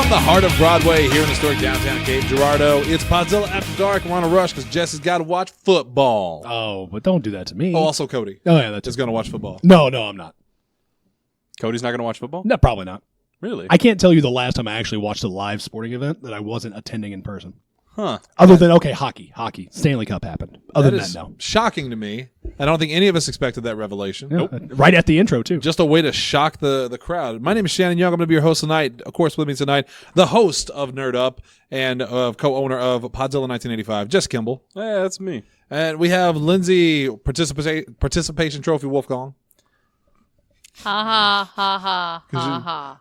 From the heart of Broadway here in historic downtown Cape Girardeau, it's Podzilla After Dark. We're on a rush because Jesse's got to watch football. Oh, but don't do that to me. Oh, also Cody. Oh, yeah, that's is going to watch football. No, I'm not. Cody's not going to watch football? No, probably not. Really? I can't tell you the last time I actually watched a live sporting event that I wasn't attending in person. Huh. Other than, hockey. Stanley Cup happened. Other than that, no. Shocking to me. I don't think any of us expected that revelation. Yeah, nope. Right at the intro, too. Just a way to shock the crowd. My name is Shannon Young. I'm going to be your host tonight. Of course, with me tonight, the host of Nerd Up and co-owner of Podzilla 1985, Jess Kimball. Yeah, that's me. And we have Lindsay Participation Trophy Wolfgang. Ha ha ha ha ha ha.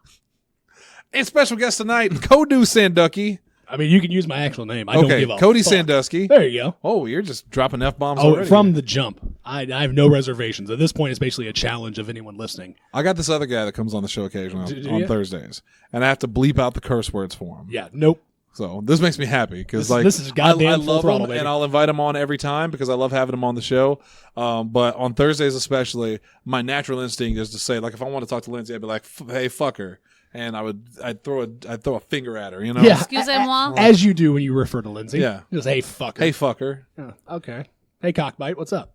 And special guest tonight, Cody Sanducky. I mean, you can use my actual name. I don't give a Cody fuck. Sandusky. There you go. Oh, you're just dropping F-bombs Oh, already. from the jump. I have no reservations. At this point, it's basically a challenge of anyone listening. I got this other guy that comes on the show occasionally Do on you? Thursdays, and I have to bleep out the curse words for him. Yeah, nope. So this makes me happy because This is goddamn I full love throttle, him, baby. and I'll invite him on every time because I love having him on the show. But on Thursdays especially, my natural instinct is to say, like, if I want to talk to Lindsay, I'd be like, "Hey, fuck her," and I'd throw a finger at her, you know? Yeah. Excusez-moi. As you do when you refer to Lindsay. Yeah. Just, hey, fucker. Hey, fuck her. Oh, okay. Hey, cockbite, what's up?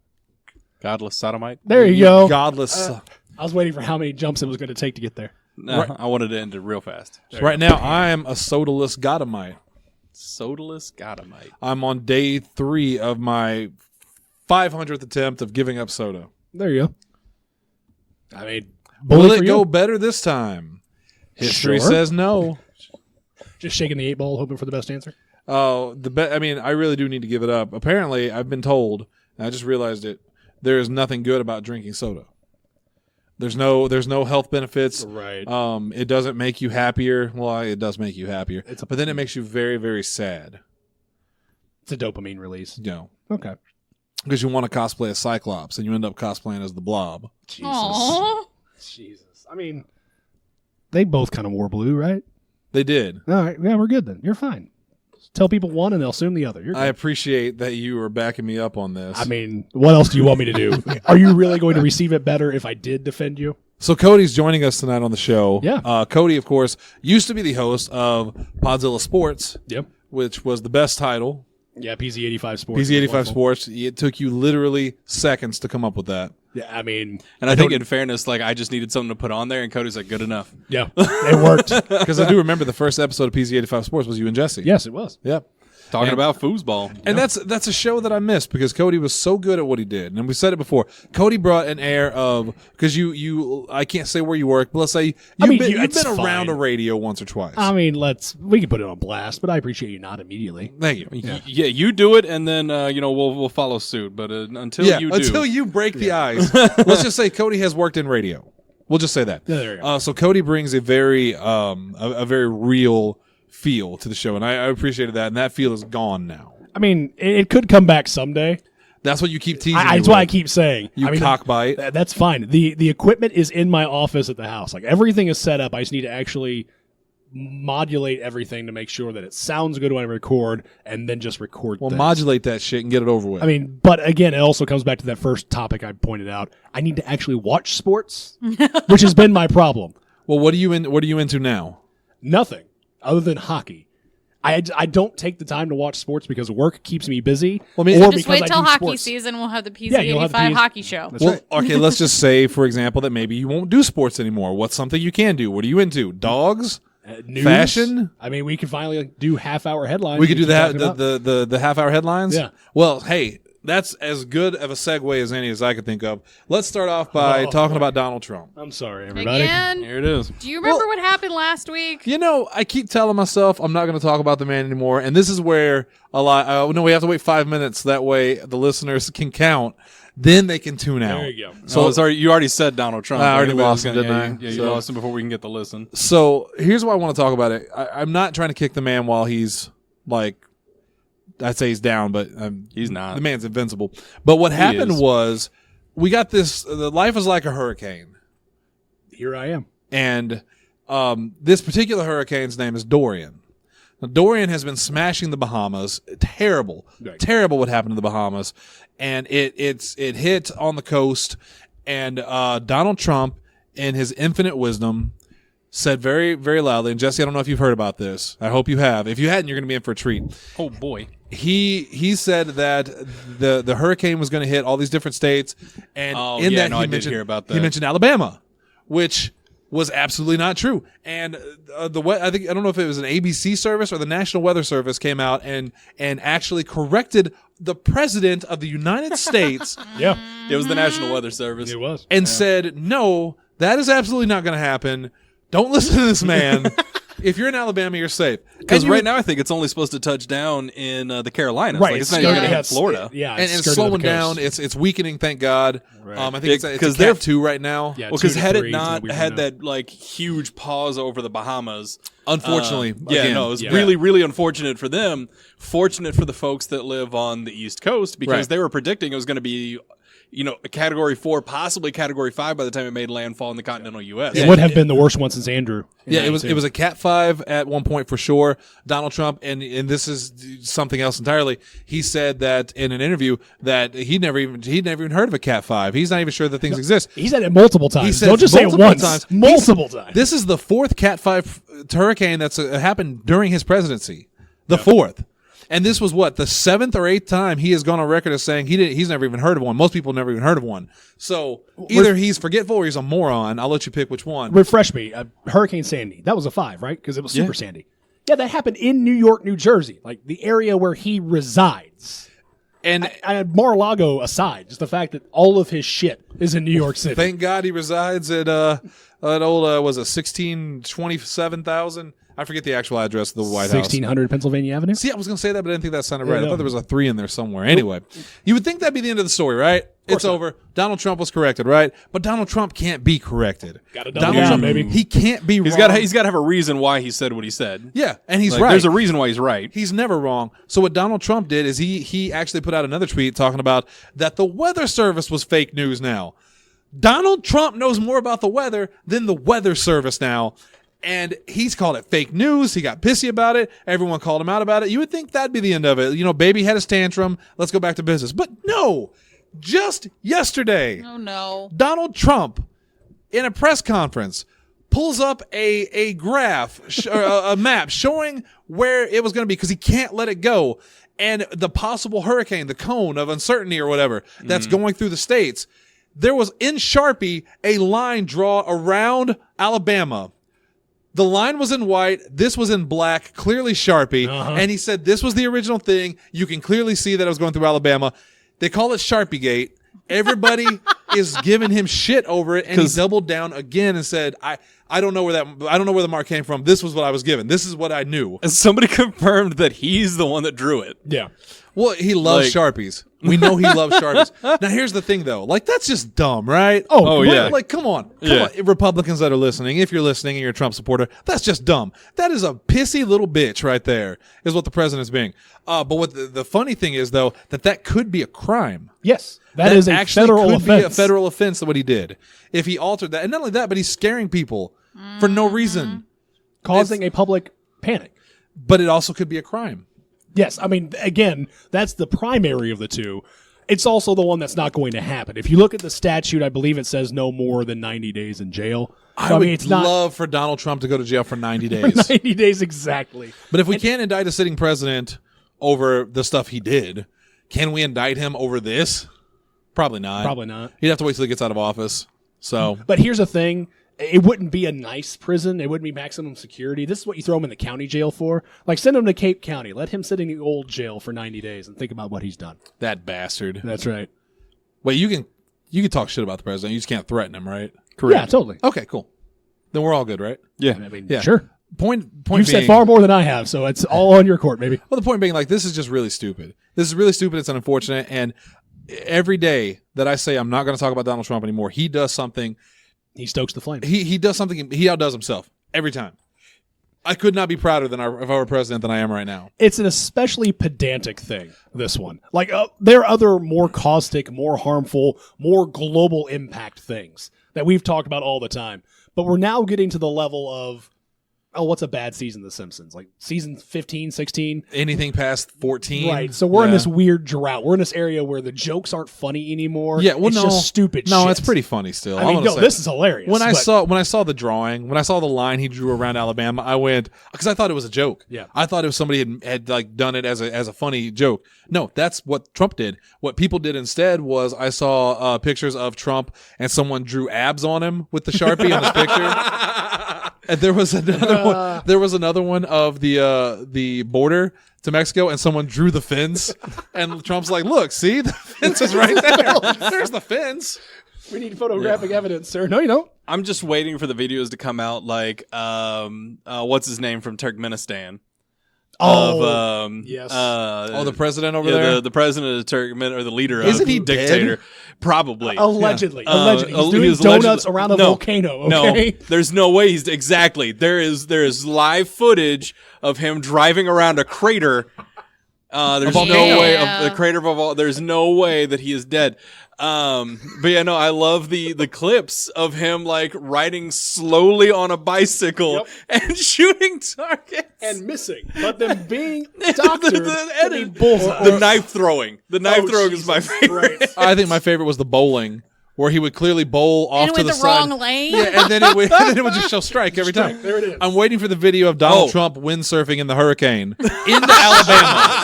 Godless sodomite? There you go. Godless. I was waiting for how many jumps it was going to take to get there. No, Right. I wanted to end it real fast. Right now, I am a sodaless godomite. Sodaless Godamite. I'm on day 3 of my 500th attempt of giving up soda. There you go. I mean, Will bully it for go you. better this time? History Sure. says no. Just shaking the 8-ball, hoping for the best answer. Oh, I mean, I really do need to give it up. Apparently, I've been told, and I just realized it, there is nothing good about drinking soda. There's no health benefits. Right. It doesn't make you happier. Well, it does make you happier. But then it makes you very, very sad. It's a dopamine release. You know, Okay. because you want to cosplay as Cyclops, and you end up cosplaying as the Blob. Jesus. Aww. Jesus. I mean, they both kind of wore blue, right? They did. All right. Yeah, we're good then. You're fine. Just tell people one and they'll assume the other. You're I good. appreciate that you are backing me up on this. I mean, what else do you want me to do? Are you really going to receive it better if I did defend you? So Cody's joining us tonight on the show. Yeah. Cody, of course, used to be the host of Podzilla Sports, Yep. which was the best title. Yeah, PZ85 Sports. PZ85 Sports. It took you literally seconds to come up with that. Yeah, I mean, And I think in fairness, like I just needed something to put on there, and Cody's like, good enough. yeah, it worked. Because I do remember the first episode of PZ85 Sports was you and Jesse. Yes, it was. Yep. Talking about foosball. And that's a show that I missed because Cody was so good at what he did. And we said it before. Cody brought an air of, because you I can't say where you work, but let's say you've been it's around fine. a radio once or twice. I mean, we can put it on blast, but I appreciate you not immediately. Thank you. Yeah, you do it, and then we'll follow suit. But until you do, until you break the ice. Let's just say Cody has worked in radio. We'll just say that. Yeah, there you go. So Cody brings a very a very real feel to the show, and I appreciated that. And that feel is gone now. I mean, it could come back someday. That's what you keep teasing. That's why I keep saying. You I mean, cockbite. That's fine. The equipment is in my office at the house. Like everything is set up. I just need to actually modulate everything to make sure that it sounds good when I record, and then just record. Well, things. modulate that shit and get it over with. I mean, but again, it also comes back to that first topic I pointed out. I need to actually watch sports, which has been my problem. well, what are you into now? Nothing other than hockey. I don't take the time to watch sports because work keeps me busy. Well, I mean, or Just because wait I till do hockey sports. season. We'll have the you'll have the PZ85 PZ hockey show. That's Well, right. okay, let's just say, for example, that maybe you won't do sports anymore. What's something you can do? What are you into? Dogs? News? Fashion? I mean, we can finally do half-hour headlines. We could do keep talking about. the half-hour headlines? Yeah. Well, hey, that's as good of a segue as any as I could think of. Let's start off by talking about Donald Trump. I'm sorry, everybody. Again, here it is. do you remember what happened last week? You know, I keep telling myself I'm not going to talk about the man anymore, and this is where a lot. No, we have to wait 5 minutes. That way, the listeners can count. Then they can tune out. There you go. So sorry, you already said Donald Trump. I already Anybody lost else him, gonna- didn't I? Yeah, you So- lost him before we can get the listen. So here's why I want to talk about it. I'm not trying to kick the man while he's like, I'd say he's down, but He's not. The man's invincible. But what happened is. was we got this. The life is like a hurricane, Here I am. and this particular hurricane's name is Dorian. Now, Dorian has been smashing the Bahamas. Terrible, Right. terrible what happened to the Bahamas, and it hit on the coast, and Donald Trump, in his infinite wisdom, said very, very loudly, and Jesse, I don't know if you've heard about this. I hope you have. If you hadn't, you're going to be in for a treat. Oh boy. He said that the hurricane was going to hit all these different states, and I did hear about that. He mentioned Alabama, which was absolutely not true. And I don't know if it was an ABC service or the National Weather Service came out and actually corrected the president of the United States. Yeah, It was the National Weather Service. it was. And said, no, that is absolutely not going to happen. Don't listen to this man. If you're in Alabama, you're safe. Because right now I think it's only supposed to touch down in the Carolinas. Right, Like, it's not even going to hit it's- Florida. Yeah, And it's skirted slowing the coast. down. It's weakening, thank God. Right. I think it's Because a they're- Cat 2 right now. Yeah, Well, because 2 to had 3 it is what not we had know. that like huge pause over the Bahamas, Unfortunately. it again. was really, really unfortunate for them. Fortunate for the folks that live on the East Coast because Right. they were predicting it was going to be, a Category 4, possibly Category 5 by the time it made landfall in the continental U.S. It would have been the worst one since Andrew. in Yeah, it was 92. a Cat 5 at one point for sure. Donald Trump, and this is something else entirely. He said that in an interview that he'd never even heard of a Cat 5. He's not even sure that things exist. He said it multiple times. He said Don't just say it multiple once. times. Multiple times. This is the 4th Cat 5 hurricane that's happened during his presidency. The 4th. And this was the 7th or 8th time he has gone on record as saying he's never even heard of one. Most people never even heard of one. So either he's forgetful or he's a moron. I'll let you pick which one. Refresh me. Hurricane Sandy. That was a 5, right? Because it was Super Sandy. Yeah, that happened in New York, New Jersey, like the area where he resides. And Mar-a-Lago aside, just the fact that all of his shit is in New York City. thank God he resides at an old was it 1627,000? I forget the actual address of the White House. 1600 Pennsylvania Avenue. See, I was going to say that, but I didn't think that sounded right. I no. thought there was a 3 in there somewhere. Anyway, you would think that'd be the end of the story, right? It's over. Donald Trump was corrected, right? But Donald Trump can't be corrected. Gotta double Donald down, Trump, baby. he can't be He's wrong. got to have a reason why he said what he said. Yeah, and he's Like, right. There's a reason why he's right. He's never wrong. So what Donald Trump did is he actually put out another tweet talking about that the Weather Service was fake news now. Donald Trump knows more about the weather than the Weather Service now. And he's called it fake news. He got pissy about it. Everyone called him out about it. You would think that'd be the end of it. Baby had his tantrum. Let's go back to business. But no, just yesterday, Oh no. Donald Trump, in a press conference, pulls up a graph, a map showing where it was going to be because he can't let it go. And the possible hurricane, the cone of uncertainty or whatever that's going through the states. There was in Sharpie a line drawn around Alabama. The line was in white. This was in black, clearly Sharpie. And he said this was the original thing. You can clearly see that it was going through Alabama. They call it Sharpie Gate. Everybody is giving him shit over it, and he doubled down again and said, I don't know where the mark came from. This was what I was given. This is what I knew. And somebody confirmed that he's the one that drew it. Yeah. Well, he loves Sharpies. We know he loves Sharpies. Now, here's the thing, though. That's just dumb, right? Oh, yeah. Come on. Come on. Republicans that are listening, if you're listening and you're a Trump supporter, that's just dumb. That is a pissy little bitch right there, is what the president's being. But what the funny thing is, though, that could be a crime. Yes. That is a actually federal could offense. be a federal offense, what he did. If he altered that. And not only that, but he's scaring people for no reason. Causing a public panic. But it also could be a crime. Yes, I mean, again, that's the primary of the two. It's also the one that's not going to happen. If you look at the statute, I believe it says no more than 90 days in jail. So, I would it's not love for Donald Trump to go to jail for 90 days. 90 days exactly. But if we can't indict a sitting president over the stuff he did, can we indict him over this? Probably not. Probably not. He'd have to wait till he gets out of office. So, But here's the thing. It wouldn't be a nice prison. It wouldn't be maximum security. This is what you throw him in the county jail for. Like, send him to Cape County. Let him sit in the old jail for 90 days and think about what he's done. that bastard. That's right. Wait, you can talk shit about the president. You just can't threaten him, right? Yeah, totally. Okay, cool. Then we're all good, right? Yeah. I mean, Yeah. sure. Point You've being, said far more than I have, so it's all on your court, baby. Well, the point being, this is just really stupid. This is really stupid. It's unfortunate. And every day that I say I'm not going to talk about Donald Trump anymore, he does something. He stokes the flame. He does something. He outdoes himself every time. I could not be prouder of our president than I am right now. It's an especially pedantic thing, this one. Like, there are other more caustic, more harmful, more global impact things that we've talked about all the time. But we're now getting to the level of oh, what's a bad season of The Simpsons? Like season 15, 16? Anything past 14. Right. So we're in this weird drought. We're in this area where the jokes aren't funny anymore. Yeah, well, it's no. just stupid No, shit. it's pretty funny still. I mean, no, this is hilarious. When I saw the drawing, when I saw the line he drew around Alabama, I went, because I thought it was a joke. Yeah. I thought it was somebody had like done it as a funny joke. No, that's what Trump did. What people did instead was I saw pictures of Trump and someone drew abs on him with the Sharpie on his picture. And there was another one. There was another one of the border to Mexico, and someone drew the fence. And Trump's like, "Look, see, the fence is right there. There's the fence." We need photographic evidence, sir. No, you don't. I'm just waiting for the videos to come out. Like, what's his name from Turkmenistan? Yes. The president over there, the president of Turkmenistan, or the leader Isn't of he dictator, dead? Probably. Allegedly. Yeah. Allegedly. He's He doing was donuts allegedly- around a No. volcano, No, okay? there's no way he's exactly. There is live footage of him driving around a crater. There's no volcano. way Yeah. of the crater of a vol. There's no way that he is dead. But yeah, no, I love the clips of him like riding slowly on a bicycle and shooting targets And missing. But them being doctored to be bullseye. the knife throwing. The knife throwing is my Jesus favorite. Christ. I think my favorite was the bowling, where he would clearly bowl off And to with the the side. wrong lane. Yeah, and then it would just show strike every time. There it is. I'm waiting for the video of Donald Trump windsurfing in the hurricane into Alabama.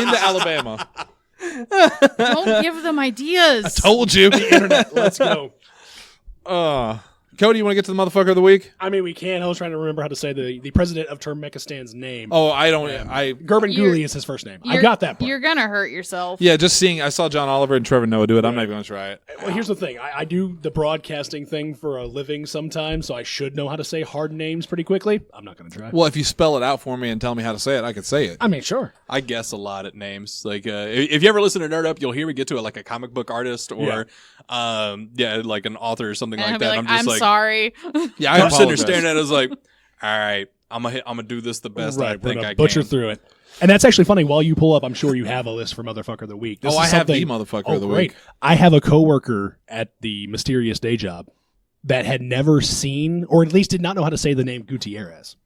Into Alabama. Don't give them ideas. Told you. Internet. Let's go. Cody, you want to get to the motherfucker of the week? I mean, we can. I was trying to remember how to say the president of Turkmenistan's name. Oh, I don't. Gurban You're- Guli is his first name. I got that part. You're gonna hurt yourself. Yeah, just seeing. I saw John Oliver and Trevor Noah do it. I'm not even going to try it. Well, here's the thing. I do the broadcasting thing for a living sometimes, so I should know how to say hard names pretty quickly. I'm not going to try. Well, if you spell it out for me and tell me how to say it, I could say it. I mean, sure. I guess a lot at names. Like, if you ever listen to Nerd Up, you'll hear me get to it like a comic book artist or, like an author or something And like I'll be that. like, I'm just I'm like, sorry. Yeah, I I'm sitting there apologize. staring at it. I was like, all right, I'm gonna do this the best I Right, we're think gonna I butcher can. through it. And that's actually funny. While you pull up, I'm sure you have a list for Motherfucker of the Week. This Oh, is I have the something- motherfucker of the great. week. I have a coworker at the mysterious day job that had never seen, or at least did not know how to say the name Gutierrez.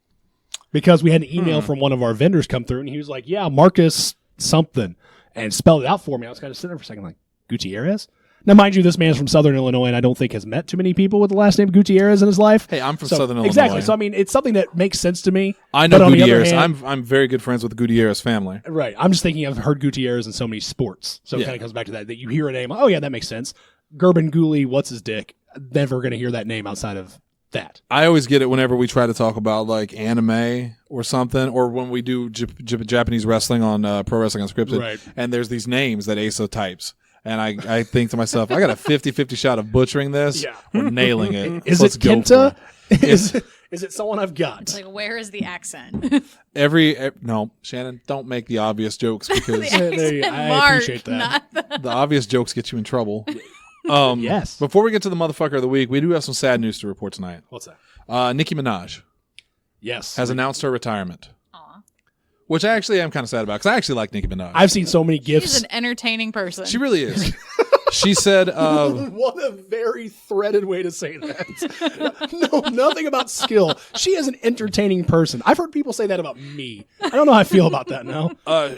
Because we had an email from one of our vendors come through, and he was like, yeah, Marcus something, and spelled it out for me. I was kind of sitting there for a second like, Gutierrez? Now, mind you, this man's from Southern Illinois, and I don't think has met too many people with the last name Gutierrez in his life. Hey, I'm from So- Southern Illinois. Exactly. So, I mean, it's something that makes sense to me. I know but on the other Gutierrez. hand- I'm very good friends with the Gutierrez family. Right. I'm just thinking I've heard Gutierrez in so many sports. So it Yeah. kind of comes back to that you hear a name. Oh, yeah, that makes sense. Gurban Guli, what's his dick? Never going to hear that name outside of that. I always get it whenever we try to talk about like anime or something, or when we do Japanese wrestling on Pro Wrestling Unscripted, Right. and there's these names that Asa types. And I think to myself, I got a 50-50 shot of butchering this. Yeah. We're nailing it. Is Let's it go Kenta? for it. Is it someone I've got? It's like, where is the accent? No, Shannon, don't make the obvious jokes because there you- I Mark, appreciate that. not the- the obvious jokes get you in trouble. Yes. Before we get to the motherfucker of the week, we do have some sad news to report tonight. What's that? Nicki Minaj Yes. has announced her retirement, Aw. which I actually am kind of sad about because I actually like Nicki Minaj. I've seen so many She's gifs. an entertaining person. She really is. She said, What a very threaded way to say that. No, nothing about skill. She is an entertaining person. I've heard people say that about me. I don't know how I feel about that now.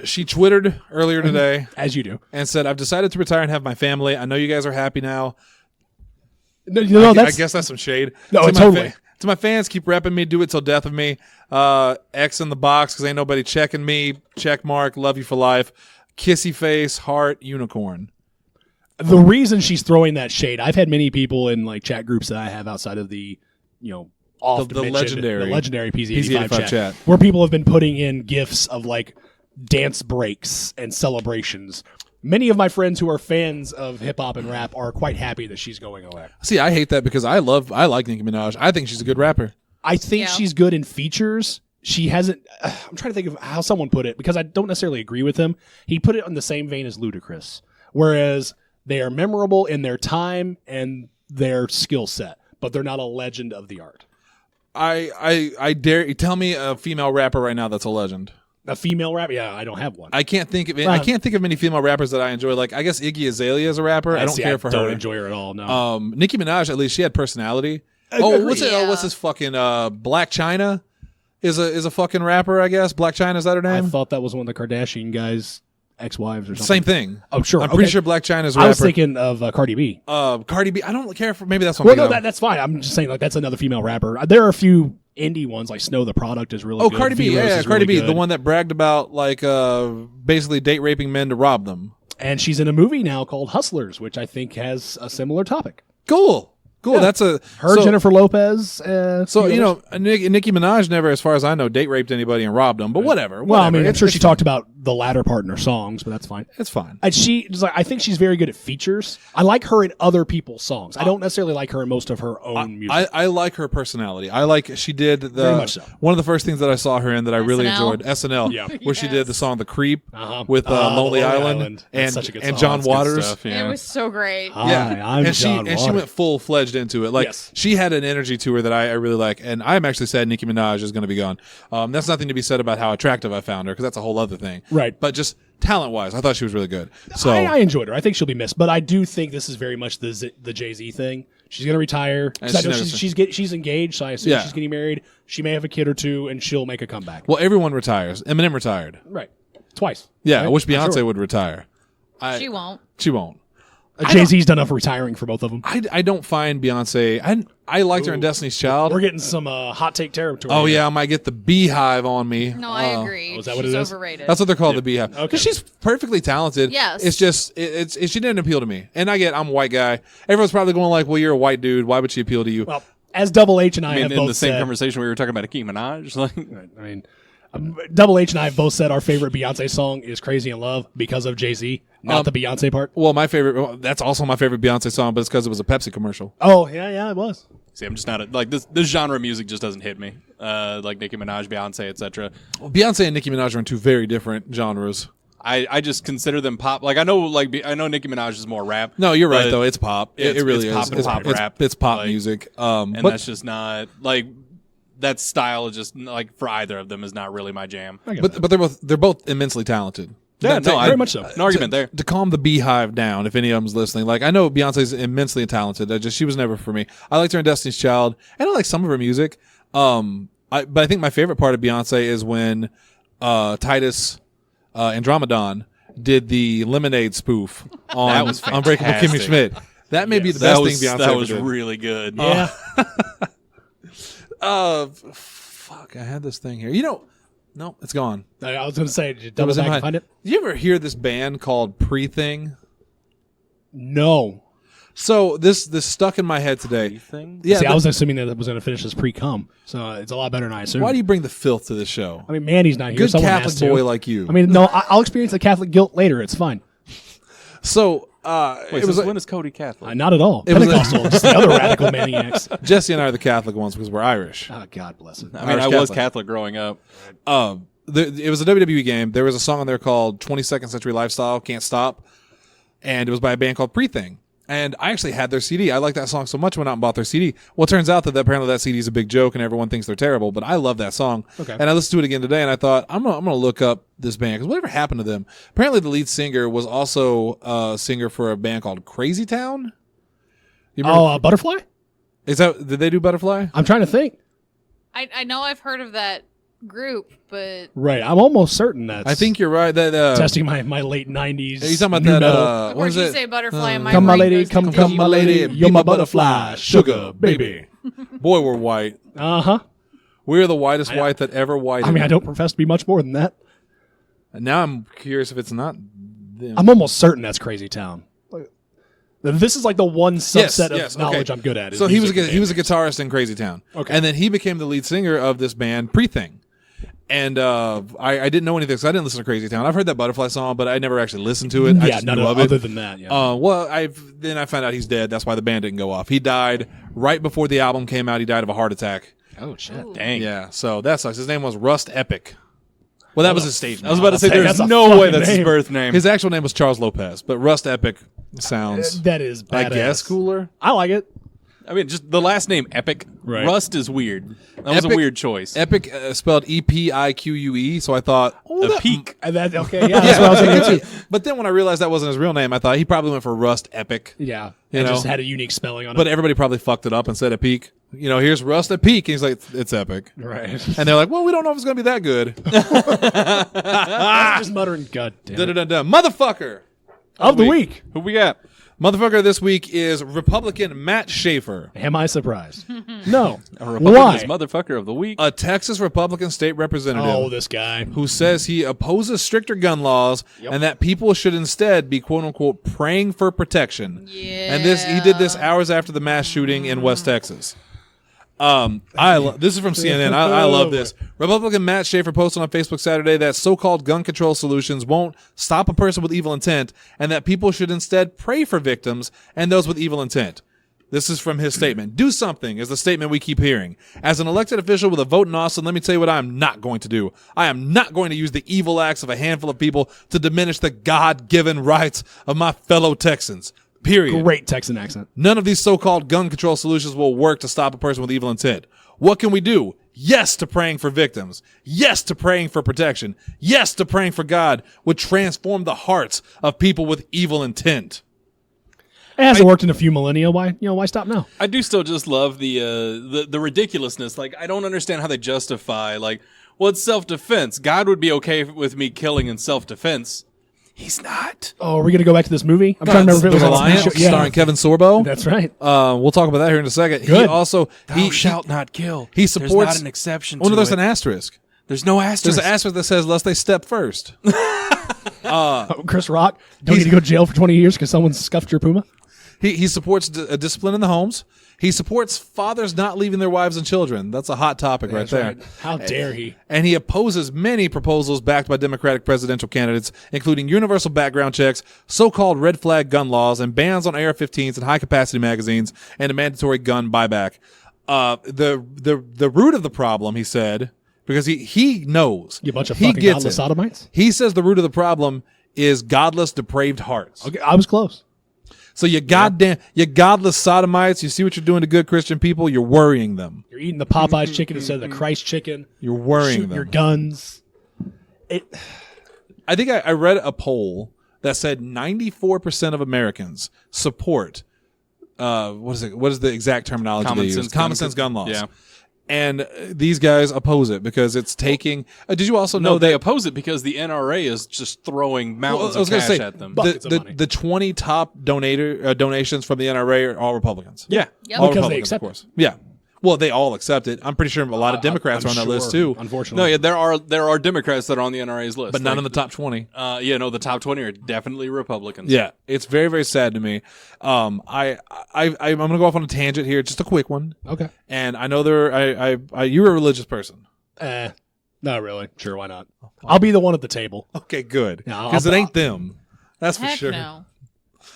she twittered earlier today As you do. and said, I've decided to retire and have my family. I know you guys are happy now. No, no, I that's guess that's some shade. No, To my totally. to my fans, keep repping me. Do it till death of me. X in the box because ain't nobody checking me. Check mark. Love you for life. Kissy face. Heart. Unicorn. the reason she's throwing that shade. I've had many people in like chat groups that I have outside of the, often The mentioned- legendary the legendary PZ85 PZ85 chat. where people have been putting in gifs of like dance breaks and celebrations. Many of my friends who are fans of hip hop and rap are quite happy that she's going away. See, I hate that because I like Nicki Minaj. I think she's a good rapper. I think Yeah. she's good in features. She hasn't. I'm trying to think of how someone put it because I don't necessarily agree with him. He put it in the same vein as Ludacris, whereas they are memorable in their time and their skill set, but they're not a legend of the art. I dare you tell me a female rapper right now that's a legend. A female rapper? Yeah, I don't have one. I can't think of Right. I can't think of many female rappers that I enjoy. Like I guess Iggy Azalea is a rapper. I don't See, care for don't her. enjoy her at all. No. Nicki Minaj, at least she had personality. Agreed. What's his fucking Black China? is a fucking rapper, I guess. Black China, is that her I name? thought that was one of the Kardashian guys' ex-wives or something. Same thing. Oh, sure. I'm pretty sure Black China's a I rapper. was thinking of Cardi B. Cardi B. I don't care for. Maybe that's one. Well, no, that's fine. I'm just saying, like, that's another female rapper. There are a few indie ones, like Snow the Product is really good. Cardi B. V-Rose Yeah, is Cardi really B, good. the one that bragged about like basically date raping men to rob them. And she's in a movie now called Hustlers, which I think has a similar topic. Cool. Yeah. That's Her, so, Jennifer Lopez. So you know, Nicki Minaj never, as far as I know, date raped anybody and robbed them. But whatever. Well, I mean, I'm It's- sure it's she fine. talked about the latter part in her songs, but that's fine. It's fine. And I think she's very good at features. I like her in other people's songs. I don't necessarily like her in most of her own music. I like her personality. I like she did Very much so. one of the first things that I saw her in that I really SNL? enjoyed. SNL, Yeah. where she did the song "The Creep" Uh-huh. with Lonely Lonely Island, Island. and That's such a good and song. John That's good Waters. stuff, yeah. It was so great. Hi, I'm and John she Waters. went full fledged into it. Like Yes. she had an energy to her that I really like, and I'm actually sad Nicki Minaj is going to be gone. That's nothing to be said about how attractive I found her, because that's a whole other thing. Right. But just talent wise, I thought she was really good. So I enjoyed her. I think she'll be missed, but I do think this is very much the Jay-Z thing. She's going to retire. 'Cause And I know she she's engaged, so I assume Yeah. she's getting married. She may have a kid or two, and she'll make a comeback. well, everyone retires. Eminem retired. Right. Twice. Yeah, Right? I wish I'm Beyonce sure. would retire. She won't. She won't. Jay-Z's done enough retiring for both of them. I don't find Beyonce. I liked her in Destiny's Child. We're getting some hot take territory. Oh here. yeah, I might get the Beehive on me. No, I agree. is that what She's it is? overrated. That's what they're called, the Beehive. Okay. Because she's perfectly talented. Yes. It's just she didn't appeal to me. And I'm a white guy. Everyone's probably going like, well, you're a white dude. Why would she appeal to you? Well, as Double H and I, I mean, have in both the same said, conversation we were talking about Nicki Minaj. Like, I mean, Double H and I have both said our favorite Beyonce song is "Crazy in Love" because of Jay-Z, not the Beyonce part. Well, that's also my favorite Beyonce song, but it's because it was a Pepsi commercial. Oh yeah, it was. see, I'm just not like this. This genre of music just doesn't hit me. Like Nicki Minaj, Beyonce, etc. Well, Beyonce and Nicki Minaj are in two very different genres. I just consider them pop. Like I know Nicki Minaj is more rap. No, you're right but- though. It's pop. It It's- really it's is. pop and pop rap. It's pop Like, music. and But that's just not like that style is just like for either of them is not really my jam. but they're both immensely talented. Yeah, no, very much so. No argument there. To calm the Beehive down, if any of them's listening, like I know Beyonce's immensely talented. She was never for me. I liked her in Destiny's Child, and I like some of her music. But I think my favorite part of Beyonce is when Titus Andromedon did the Lemonade spoof on That was Unbreakable Kimmy fantastic. Schmidt. That may be the That best was thing Beyonce that ever was did. really good. Yeah, Fuck, I had this thing here. No, it's gone. I was going to say, did you That double was in back my. and find it? Did you ever hear this band called Pre-Thing? No. So this stuck in my head today. Thing? Yeah, See, I was assuming that it was going to finish as pre-cum, so it's a lot better than I assumed. why do you bring the filth to this show? I mean, Mandy's not here. Good Someone Catholic has to. boy like you. I mean, no, I'll experience the Catholic guilt later. It's fine. So Wait, it was when is Cody Catholic? Not at all. It was Pentecostal, just the other radical maniacs. Jesse and I are the Catholic ones because we're Irish. Oh, God bless it. I mean, Irish I was Catholic. Catholic growing up. It was a WWE game. There was a song on there called 22nd Century Lifestyle, Can't Stop. And it was by a band called Pre-Thing. And I actually had their CD. I liked that song so much I went out and bought their CD. Well, it turns out that apparently that CD is a big joke and everyone thinks they're terrible, but I love that song. Okay. And I listened to it again today and I thought, I'm gonna look up this band because whatever happened to them? Apparently the lead singer was also a singer for a band called Crazy Town. You remember? Oh, Butterfly? Did they do Butterfly? I'm trying to think. I know I've heard of that group, but Right. I'm almost certain that's I think you're right. That testing my late 90s. are you talking about new that? metal. of What course is you it? say butterfly in my Come, my brain lady, goes to come, Cookie. my lady. You're my butterfly. Sugar, baby. Boy, we're white. Uh-huh. We're the whitest white that ever whited. I mean, I don't profess to be much more than that. And now I'm curious if it's not them. I'm almost certain that's Crazy Town. This is like the one subset of knowledge okay. I'm good at. is So he was music he was a and guitarist in Crazy Town. Okay. And then he became the lead singer of this band Pre-Thing. And I didn't know anything, so I didn't listen to Crazy Town. I've heard that Butterfly song, but I never actually listened to it. I Yeah, just none knew of of it. other than that. Yeah. Well, then I found out he's dead. That's why the band didn't go off. He died right before the album came out. He died of a heart attack. oh shit. Dang. Yeah, so that sucks. His name was Rust Epic. Well, that was his stage name. I was about to say, Hey, there's that's a no way fucking that's his name. birth name. His actual name was Charles Lopez, but Rust Epic sounds, That is badass. I guess, cooler. I like it. I mean, just the last name Epic. Right. Rust is weird. That was a Epic- weird choice. Epic spelled Epique, so I thought, a peak. Okay, yeah, that's what I was thinking too. But then when I realized that wasn't his real name, I thought he probably went for Rust Epic. Yeah, You it know? just had a unique spelling on But it. everybody probably fucked it up and said Epique. here's Rust at peak. And he's like, it's epic. Right. And they're like, well, we don't know if it's going to be that good. Just muttering, God damn it. Dun-dun-dun-dun. Motherfucker Of the week. Who we got? Motherfucker this week is Republican Matt Schaefer, Am I surprised? No. A Republican's Why? motherfucker of the week. a Texas Republican state representative. Oh, this guy. Who says he opposes stricter gun laws and that people should instead be quote unquote praying for protection. Yeah. And he did this hours after the mass shooting in West Texas. This is from CNN. I love this. Republican Matt Schaefer posted on Facebook Saturday that so-called gun control solutions won't stop a person with evil intent, and that people should instead pray for victims and those with evil intent. This is from his statement. Do something is the statement we keep hearing. As an elected official with a vote in Austin, let me tell you what I am not going to do. I am not going to use the evil acts of a handful of people to diminish the God-given rights of my fellow Texans. Period. Great Texan accent. None of these so-called gun control solutions will work to stop a person with evil intent. What can we do? Yes to praying for victims. Yes to praying for protection. Yes to praying for God would transform the hearts of people with evil intent. It hasn't worked in a few millennia. Why stop now? I do still just love the ridiculousness. Like, I don't understand how they justify, like, well, it's self-defense. God would be okay with me killing in self-defense. He's not. Oh, are we going to go back to this movie? I'm trying to remember if The it was on Reliant, TV show. starring Kevin Sorbo. That's right. We'll talk about that here in a second. Good. He also Thou shalt not kill. he There's supports not an exception Oh, no, to there's it. an asterisk. There's no asterisk. There's an asterisk that says lest they step first. Chris Rock, don't need to go to jail for 20 years because someone scuffed your Puma? He supports discipline in the homes. He supports fathers not leaving their wives and children. That's a hot topic right there. How dare he? And he opposes many proposals backed by Democratic presidential candidates, including universal background checks, so-called red flag gun laws, and bans on AR-15s and high-capacity magazines, and a mandatory gun buyback. The root of the problem, he said, because he knows. You bunch of he fucking gets godless it. sodomites? He says the root of the problem is godless, depraved hearts. Okay, I was close. So you godless sodomites, you see what you're doing to good Christian people, you're worrying them. You're eating the Popeyes chicken instead of the Christ chicken. You're worrying Shooting them. your guns. I think I read a poll that said 94% of Americans support what is the exact terminology they use? Common sense gun laws. Yeah. And these guys oppose it because it's taking. Did you also know No, they that oppose it because the NRA is just throwing mountains I was of gonna cash say, at them. Buckets of money. the 20 top donations from the NRA are all Republicans. Yeah. Yep. All Because they Republicans, accept of course. Yeah. Well, they all accept it. I'm pretty sure a lot of Democrats I'm are on that sure, list too, Unfortunately. No, yeah, there are Democrats that are on the NRA's list, but none in the top 20. The top 20 are definitely Republicans. Yeah, it's very, very sad to me. I'm gonna go off on a tangent here, just a quick one. Okay. And I know you're a religious person. Not really. Sure, why not? I'll be the one at the table. Okay, good. Yeah, Because it ain't them. That's for Heck sure. no.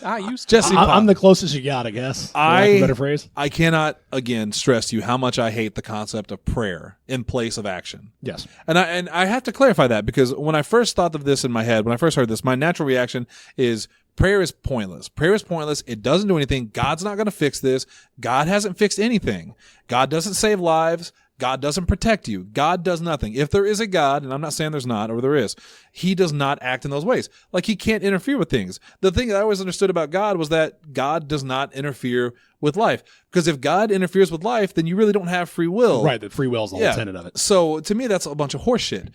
I used to. Jesse, I'm the closest you got, I guess. For lack of a better phrase. I cannot again stress to you how much I hate the concept of prayer in place of action. Yes. And I have to clarify that because when I first thought of this in my head, when I first heard this, my natural reaction is prayer is pointless. Prayer is pointless. It doesn't do anything. God's not going to fix this. God hasn't fixed anything. God doesn't save lives. God doesn't protect you. God does nothing. If there is a God, and I'm not saying there's not, or there is, he does not act in those ways. Like he can't interfere with things. The thing that I always understood about God was that God does not interfere with life. Because if God interferes with life, then you really don't have free will. Right, that free will is the whole tenet of it. So to me, that's a bunch of horseshit.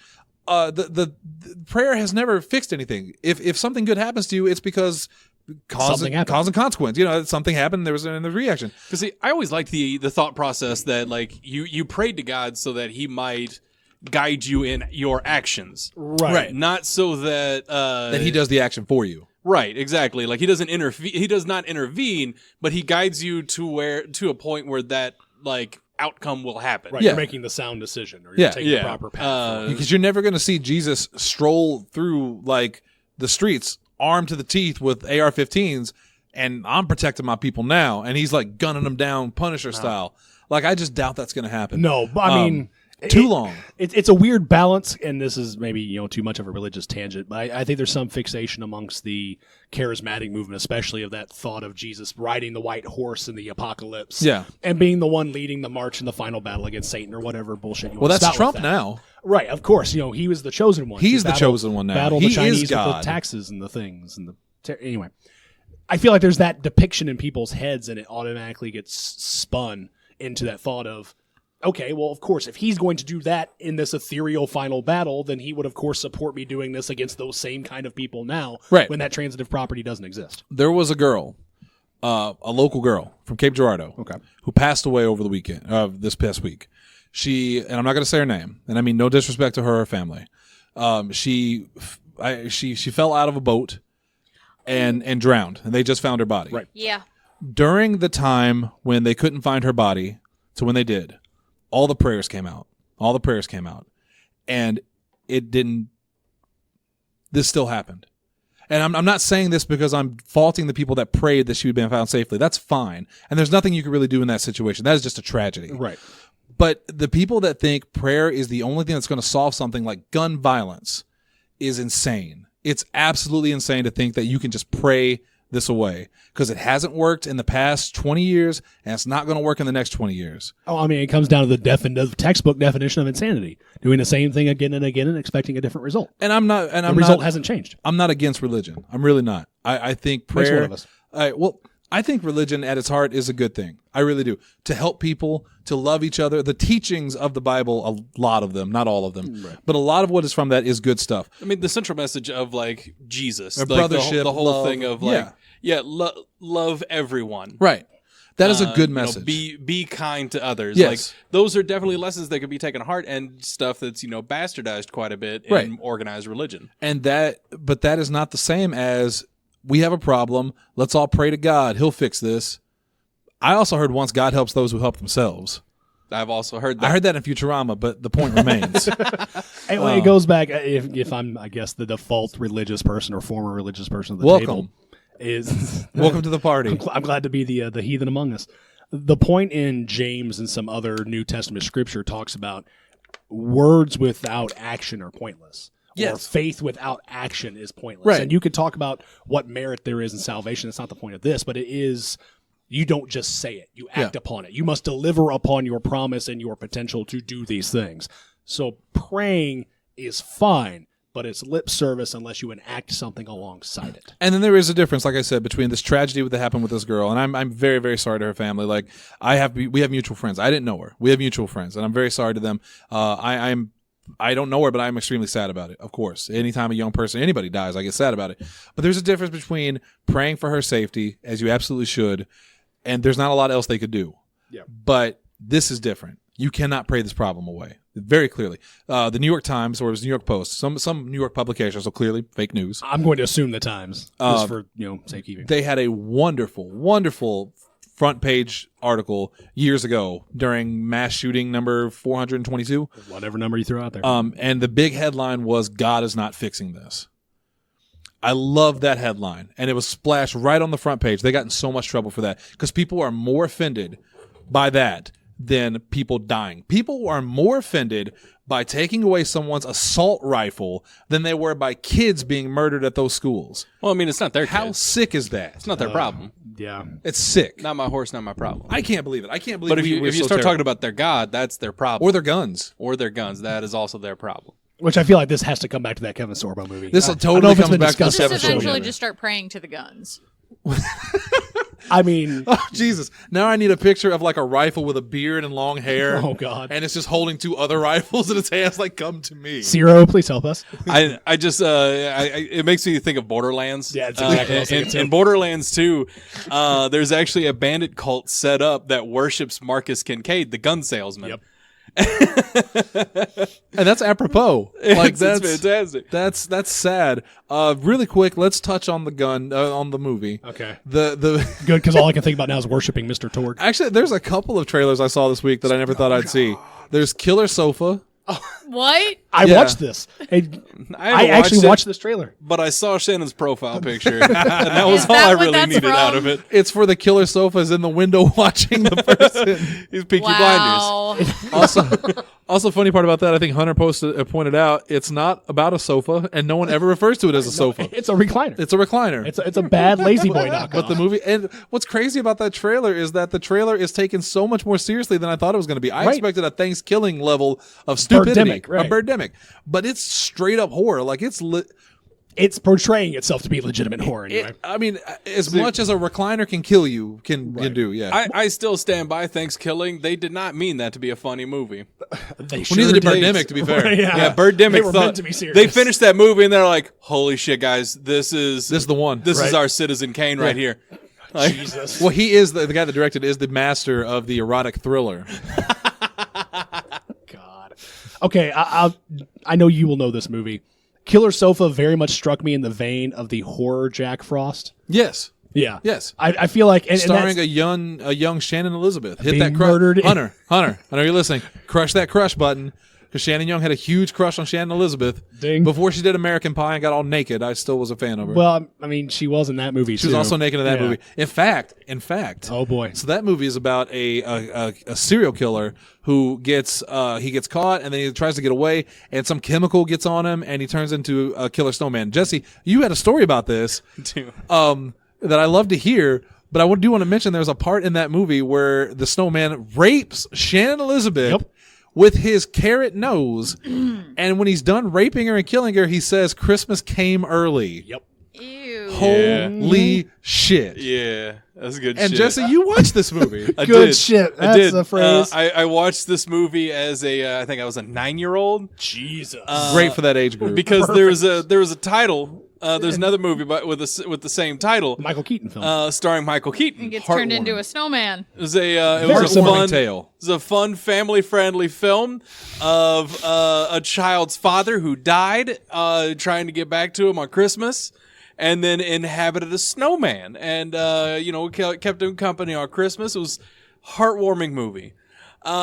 The prayer has never fixed anything. If something good happens to you, it's because cause and consequence. Something happened. There was a reaction. Because I always liked the thought process that like you prayed to God so that He might guide you in your actions, Right. Not so that that He does the action for you. Right, exactly. Like He doesn't intervene. He does not intervene, but He guides you to a point where that like outcome will happen. Right, Yeah. you're making the sound decision, or you're taking the proper path. Because you're never going to see Jesus stroll through like the streets armed to the teeth with AR-15s, and I'm protecting my people now, and he's like gunning them down Punisher style. Like I just doubt that's going to happen. No, but I mean, too long. It's a weird balance, and this is maybe too much of a religious tangent, but I think there's some fixation amongst the charismatic movement, especially of that thought of Jesus riding the white horse in the apocalypse, and being the one leading the march in the final battle against Satan or whatever bullshit. Well, that's Trump now. Right, of course. He was the chosen one. He's the chosen one now. Battle He the Chinese is God. with the taxes and the things and anyway. I feel like there's that depiction in people's heads, and it automatically gets spun into that thought of, okay, well, of course, if he's going to do that in this ethereal final battle, then he would, of course, support me doing this against those same kind of people now, Right. when that transitive property doesn't exist. There was a girl, a local girl from Cape Girardeau, who passed away over the weekend, this past week. And I'm not going to say her name, and I mean no disrespect to her or her family. She fell out of a boat and drowned, and they just found her body. Right. Yeah. During the time when they couldn't find her body to when they did, all the prayers came out. And it didn't. This still happened. And I'm not saying this because I'm faulting the people that prayed that she would be found safely. That's fine. And there's nothing you can really do in that situation. That is just a tragedy. Right. But the people that think prayer is the only thing that's going to solve something like gun violence is insane. It's absolutely insane to think that you can just pray this away, because it hasn't worked in the past 20 years, and it's not going to work in the next 20 years. Oh, I mean, it comes down to the textbook definition of insanity: doing the same thing again and again and expecting a different result. And the result hasn't changed. I'm not against religion. I'm really not. I think Makes prayer. one of us. I think religion at its heart is a good thing. I really do. To help people, to love each other. The teachings of the Bible, a lot of them, not all of them, but a lot of what is from that is good stuff. I mean, the central message of like Jesus, Or like brothership, the whole love. thing of like, love everyone. Right. That is a good message. Be kind to others. Yes. Like those are definitely lessons that could be taken to heart, and stuff that's bastardized quite a bit in organized religion. But that is not the same as, we have a problem, let's all pray to God, he'll fix this. I also heard once God helps those who help themselves. I've also heard that. I heard that in Futurama, but the point remains. Anyway, it goes back, if I'm, I guess, the default religious person or former religious person at the table. Welcome to the party. I'm glad to be the heathen among us. The point in James and some other New Testament scripture talks about words without action are pointless. Or faith without action is pointless. Right. And you could talk about what merit there is in salvation. It's not the point of this, but it is, you don't just say it. You act upon it. You must deliver upon your promise and your potential to do these things. So praying is fine, but it's lip service unless you enact something alongside it. And then there is a difference, like I said, between this tragedy that happened with this girl, and I'm very, very sorry to her family. Like, we have mutual friends. I didn't know her. We have mutual friends, and I'm very sorry to them. I don't know her, but I'm extremely sad about it, of course. Anytime a young person, anybody dies, I get sad about it. But there's a difference between praying for her safety, as you absolutely should, and there's not a lot else they could do. Yeah. But this is different. You cannot pray this problem away, very clearly. The New York Times, or it was New York Post, some New York publications, so clearly fake news. I'm going to assume the Times, just for safekeeping. They had a wonderful, wonderful front page article years ago during mass shooting number 422. Whatever number you throw out there. And the big headline was, God is not fixing this. I love that headline. And it was splashed right on the front page. They got in so much trouble for that because people are more offended by that than people dying. People are more offended by taking away someone's assault rifle than they were by kids being murdered at those schools. Well, I mean, it's not their How kids. sick is that? It's not their problem. Yeah. It's sick. Not my horse, not my problem. I can't believe it. I can't believe But if we're you so start terrible. talking about their God, that's their problem. Or their guns. Or their guns, that is also their problem. Which I feel like this has to come back to that Kevin Sorbo movie. This I totally don't know if it's comes been back to the discussed Kevin Just Sorbo eventually movie. just start praying to the guns. I mean, Oh, Jesus. Now I need a picture of like a rifle with a beard and long hair. Oh, God. And it's just holding two other rifles in its hands like, come to me. Zero, please help us. I just it makes me think of Borderlands. Yeah, it's exactly what I was thinking, too. In Borderlands 2, there's actually a bandit cult set up that worships Marcus Kincaid, the gun salesman. Yep. And that's apropos. Like It's that's fantastic. That's sad. Really quick, let's touch on the gun on the movie. Okay. The Good, because all I can think about now is worshiping Mr. Torg. Actually, there's a couple of trailers I saw this week that I never thought I'd see. There's Killer Sofa. What? I Yeah. watched this. I I actually it, watched this trailer. but I saw Shannon's profile picture, and that was Is all that I what really that's needed from? out of it. It's for the killer sofas in the window watching the person. He's Peaky Blinders. Wow. Also, funny part about that, I think Hunter pointed out, it's not about a sofa, and no one ever refers to it as a sofa. It's a recliner. It's a recliner. It's a bad Lazy Boy knockoff. But the movie, and what's crazy about that trailer is that the trailer is taken so much more seriously than I thought it was going to be. I Right. expected a Thanksgiving level of stupidity, Birdemic, right. a birdemic, but it's straight up horror. Like it's lit. it's portraying itself to be legitimate horror anyway. I mean, as much as a recliner can kill you, can do. Yeah. I still stand by Thanksgiving. They did not mean that to be a funny movie. They Well, neither did did. Birdemic, to be fair. Yeah, Birdemic They were thought meant to be serious. they finished that movie and they're like, "Holy shit, guys! This is the one. This is Right. our Citizen Kane right here." Like, Jesus. Well, he is the guy that directed is the master of the erotic thriller. God. Okay, I know you will know this movie. Killer Sofa very much struck me in the vein of the horror Jack Frost. Yes. Yeah. Yes. I feel like and Starring that's- a young Shannon Elizabeth. Hit Being that crush. murdered in- Hunter, I know you're listening. Crush that crush button. Because Shannon Young had a huge crush on Shannon Elizabeth. Ding. Before she did American Pie and got all naked, I still was a fan of her. well, I mean, she was in that movie she was too. also naked in that Yeah. movie. In fact. Oh boy. So that movie is about a serial killer who gets caught and then he tries to get away and some chemical gets on him and he turns into a killer snowman. Jesse, you had a story about this Dude. that I love to hear, but I do want to mention there's a part in that movie where the snowman rapes Shannon Elizabeth Yep. with his carrot nose, and when he's done raping her and killing her, he says Christmas came early. Yep. Ew. Holy shit. yeah, that's good. And shit. Jesse, you watched this movie. I Good did. shit. I That's did. the phrase. I watched this movie as I think I was a 9-year-old. Jesus. Great for that age group. Because there was a title. There's another movie with the same title, Michael Keaton film. starring Michael Keaton. He gets turned into a snowman. It was a Very similar fun tale. It was a fun family friendly film of a child's father who died trying to get back to him on Christmas, and then inhabited a snowman, and kept him company on Christmas. It was a heartwarming movie.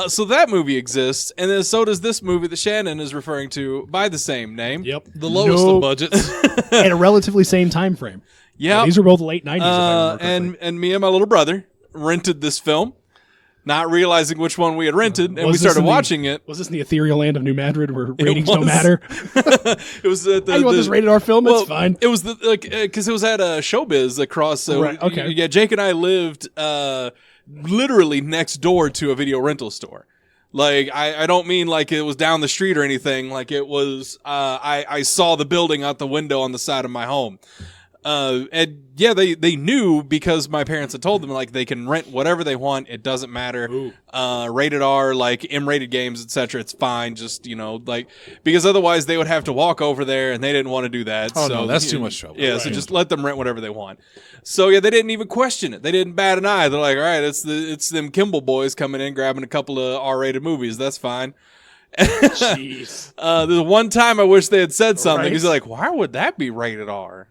So that movie exists, and then so does this movie that Shannon is referring to by the same name. Yep. The lowest of budgets. At a relatively same time frame. Yeah. These were both late 90s. if I remember correctly. and me and my little brother rented this film, not realizing which one we had rented, and we Was this started in the- watching it. Was this in the ethereal land of New Madrid where ratings don't was. matter? It was at the. You want the- this rated R film? well, It's fine. It was because it was at Showbiz across. So Right, okay. yeah, Jake and I lived literally next door to a video rental store. Like I don't mean like it was down the street or anything. Like it was. I saw the building out the window on the side of my home. And yeah, they knew because my parents had told them like they can rent whatever they want. It doesn't matter. Rated R, like M-rated games, etc. It's fine. Just like because otherwise they would have to walk over there, and they didn't want to do that. Oh, so no, that's too much trouble. Yeah, so just let them rent whatever they want. So yeah, they didn't even question it. They didn't bat an eye. They're like, all right, it's them Kimball boys coming in grabbing a couple of R-rated movies. That's fine. Jeez. There's one time I wish they had said something. Right. He's like, why would that be rated R?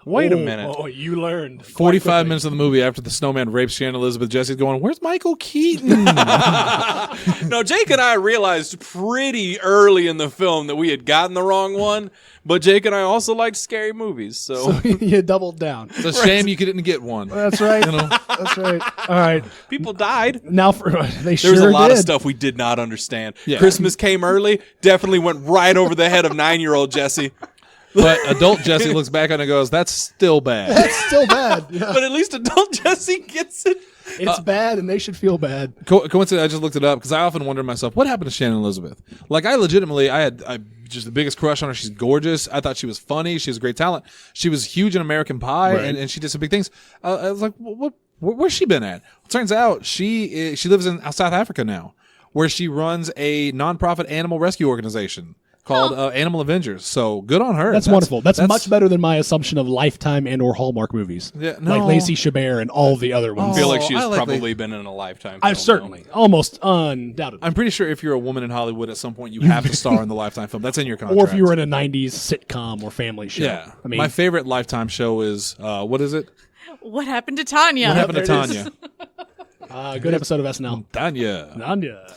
Wait a minute. Oh, you learned. 45 minutes of the movie after the snowman rapes Shannon Elizabeth, Jesse's going, where's Michael Keaton? No, Jake and I realized pretty early in the film that we had gotten the wrong one, but Jake and I also liked scary movies, so You doubled down. It's a shame you didn't get one. That's right. That's right. All right. people died. Now, they There sure was a lot did. of stuff we did not understand. Yeah. Christmas came early, definitely went right over the head of 9-year-old Jesse. But adult Jesse looks back on it and goes, that's still bad. That's still bad. Yeah. But at least adult Jesse gets it. It's bad, and they should feel bad. Coincidentally, I just looked it up because I often wonder to myself, what happened to Shannon Elizabeth? Like, I had just the biggest crush on her. She's gorgeous. I thought she was funny. She has great talent. She was huge in American Pie, Right. and she did some big things. I was like, where's she been at? Turns out she lives in South Africa now, where she runs a nonprofit animal rescue organization called Animal Avengers. So good on her. That's wonderful. That's much better than my assumption of Lifetime and or Hallmark movies. Yeah, no. Like Lacey Chabert and all the other ones. I feel like she's I like probably been in a Lifetime film. I've certainly, almost undoubtedly. I'm pretty sure if you're a woman in Hollywood at some point, you have to star in the Lifetime film. That's in your contract. Or if you were in a 90s sitcom or family show. Yeah. I mean, my favorite Lifetime show is, what is it? What happened to Tanya? What happened to there it is. Tanya? good episode of SNL. Tanya. Nanya.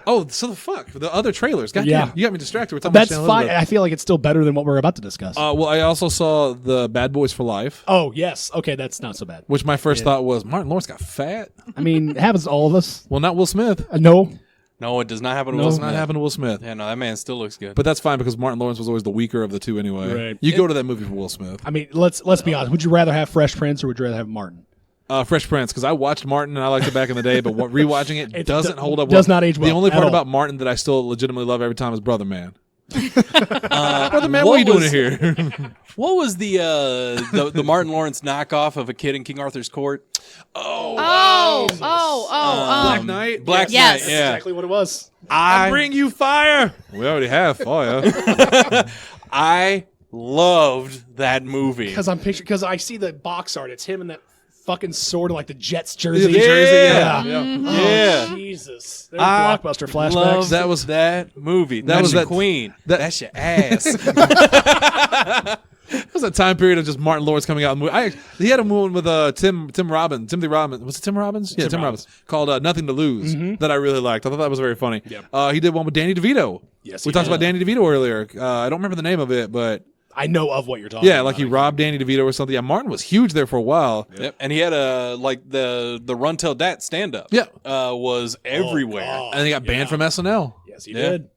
Oh, so the fuck. The other trailers. God Yeah. damn, you got me distracted. We're talking That's about Shannon fine. Elizabeth. I feel like it's still better than what we're about to discuss. Well, I also saw the Bad Boys for Life, oh, yes. Okay, that's not so bad. which my first thought was Martin Lawrence got fat. I mean, it happens to all of us. Well, not Will Smith. No. No, it does not happen to It Will does Smith. not happen to Will Smith. Yeah, no, that man still looks good. But that's fine because Martin Lawrence was always the weaker of the two anyway. Right. You go to that movie for Will Smith. I mean, let's be honest. Would you rather have Fresh Prince or would you rather have Martin? Fresh Prince, because I watched Martin and I liked it back in the day, but rewatching it It doesn't hold up well. does not age well The only at part all. about Martin that I still legitimately love every time is Brother Man. Brother man, what are you doing here? What was the Martin Lawrence knockoff of A Kid in King Arthur's Court? Black Knight. Black Yes. Knight. Yeah. Exactly what it was. I bring you fire. We already have fire. I loved that movie. Because I see the box art. It's him in that fucking sword, like the Jets jersey. The jersey, Yeah. Yeah. Oh, Jesus. There's blockbuster flashbacks. That was that movie. That was your that- queen. that- That's your ass. It was a time period of just Martin Lawrence coming out. He had a movie with Timothy Robbins. Was it Tim Robbins? Yeah, Tim Robbins. Called Nothing to Lose that I really liked. I thought that was very funny. Yep. He did one with Danny DeVito. Yes, we he talked did. about Danny DeVito earlier. I don't remember the name of it, but I know of what you're talking about. yeah, like he robbed Danny DeVito or something. Yeah, Martin was huge there for a while. Yep. And he had the Run Till Dat stand up. Yeah. Was everywhere. God. And he got banned from SNL. Yes, he Yeah. did.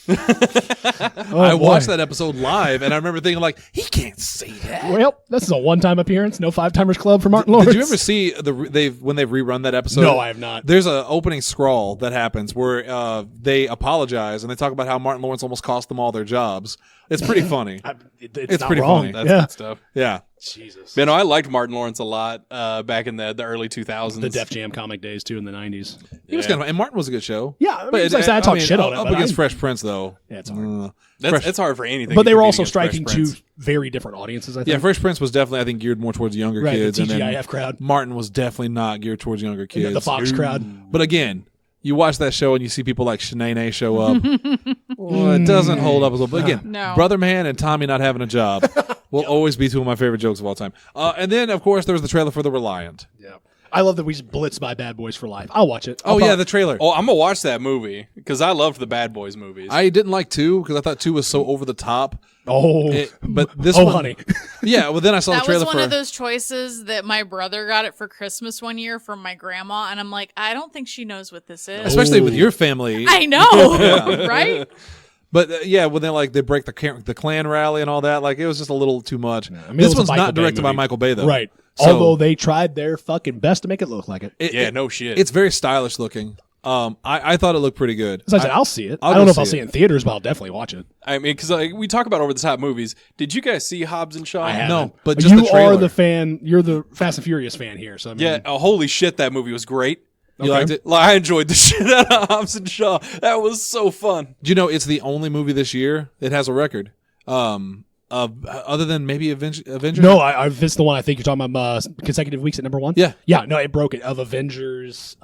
I watched that episode live, and I remember thinking, like, he can't say that. Well, this is a one-time appearance. No Five-Timers Club for Martin Lawrence. Did you ever see when they've rerun that episode? No, I have not. There's an opening scrawl that happens where they apologize and they talk about how Martin Lawrence almost cost them all their jobs. It's pretty funny. It's not pretty wrong. funny. That's Yeah. good stuff. Yeah. Jesus. You know, I liked Martin Lawrence a lot back in the early 2000s. The Def Jam comic days, too, in the 90s. He was kind of, and Martin was a good show. Yeah, I mean, it's like I talk shit on it. Up but against I- Fresh Prince, though. Yeah, it's hard. It's hard for anything. But they to were compete also against Fresh striking Prince. two very different audiences, I think. Yeah, Fresh Prince was definitely, I think, geared more towards younger Right, kids. the and then TGIF crowd. Martin was definitely not geared towards younger kids. The Fox crowd. But again, you watch that show and you see people like Shanae show up. Well, it doesn't hold up as well. But again, No. Brother Man and Tommy not having a job will always be two of my favorite jokes of all time. And then, of course, there was the trailer for The Reliant. Yeah. I love that we just blitz by Bad Boys for Life. I'll watch it. Oh, yeah, the trailer. Oh, I'm gonna watch that movie because I loved the Bad Boys movies. I didn't like 2 because I thought 2 was so over the top. But this one, honey. Yeah, well, then I saw That the trailer was for one of those choices that my brother got it for Christmas one year from my grandma, and I'm like, I don't think she knows what this is. especially with your family. I know, right? But yeah, when they break the Klan rally and all that, like it was just a little too much. I mean, it This was a one's Michael not Bay directed by movie. Michael Bay though, Right. So Although they tried their fucking best to make it look like it. yeah, no shit. it's very stylish looking. I thought it looked pretty good. As I said, I'll see it. I'll I don't go know if I'll see see it in theaters, but I'll definitely watch it. I mean, because we talk about over the top movies. Did you guys see Hobbs and Shaw? I haven't. No, but just you the trailer. are the fan. You're the Fast and Furious fan here. So I mean, Yeah. Holy shit, that movie was great. You liked it? Like, I enjoyed the shit out of Hobbs and Shaw. That was so fun. Do you know it's the only movie this year that has a record? Other than maybe Avengers. No, this is the one I think you're talking about. Consecutive weeks at number one. Yeah. Yeah. No, it broke it. Of Avengers,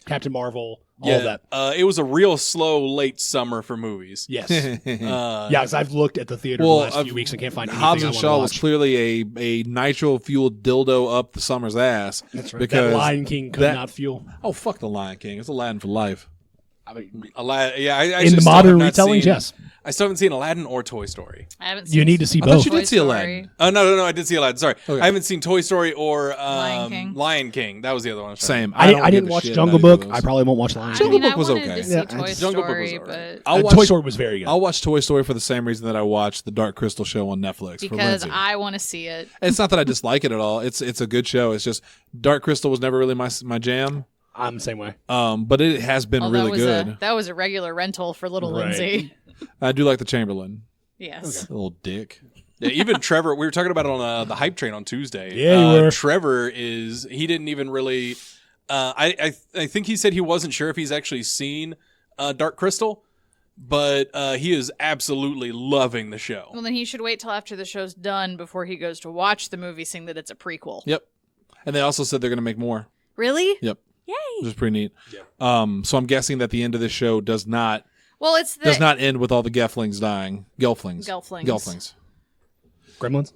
Captain Marvel, all of that. It was a real slow late summer for movies. Yes. Yeah, because I've looked at the theater Well, the last few weeks and can't find anything Hobbs I and want Shaw to was watch. clearly a nitro fueled dildo up the summer's ass. That's right. Because that Lion King could that- not fuel. Oh fuck the Lion King! It's Aladdin for life. Yeah, I In the actually still modern have not retellings, seen- yes. I still haven't seen Aladdin or Toy Story. I haven't seen You need to see I thought both. you did Toy see Story. Aladdin. Oh no, I did see Aladdin. Sorry, Okay. I haven't seen Toy Story or Lion King. That was the other one. I was trying to- Same. I don't didn't give a watch shit Jungle about either Book. of I those. probably won't watch Lion I King. mean, I Book was wanted okay. to see Yeah, Toy Jungle Book was Story, alright. but I'll Toy watch. Story was very good. I'll watch Toy Story for the same reason that I watched the Dark Crystal show on Netflix for because Lindsay. I want to see it. It's not that I dislike it at all. It's a good show. It's just Dark Crystal was never really my jam. I'm the same way. But it has been Oh, really good. that was a regular rental for little Right. Lindsay. I do like the Chamberlain. Yes. Little dick. Yeah, even Trevor. We were talking about it on the hype train on Tuesday. Yeah, you were. Trevor he didn't even really. I think he said he wasn't sure if he's actually seen Dark Crystal, but he is absolutely loving the show. Well, then he should wait till after the show's done before he goes to watch the movie, seeing that it's a prequel. Yep. And they also said they're going to make more. Really? Yep. Yay! Which is pretty neat. So I'm guessing that the end of this show does not Well, it's the end with all the Gelflings dying. Gelflings. Gremlins?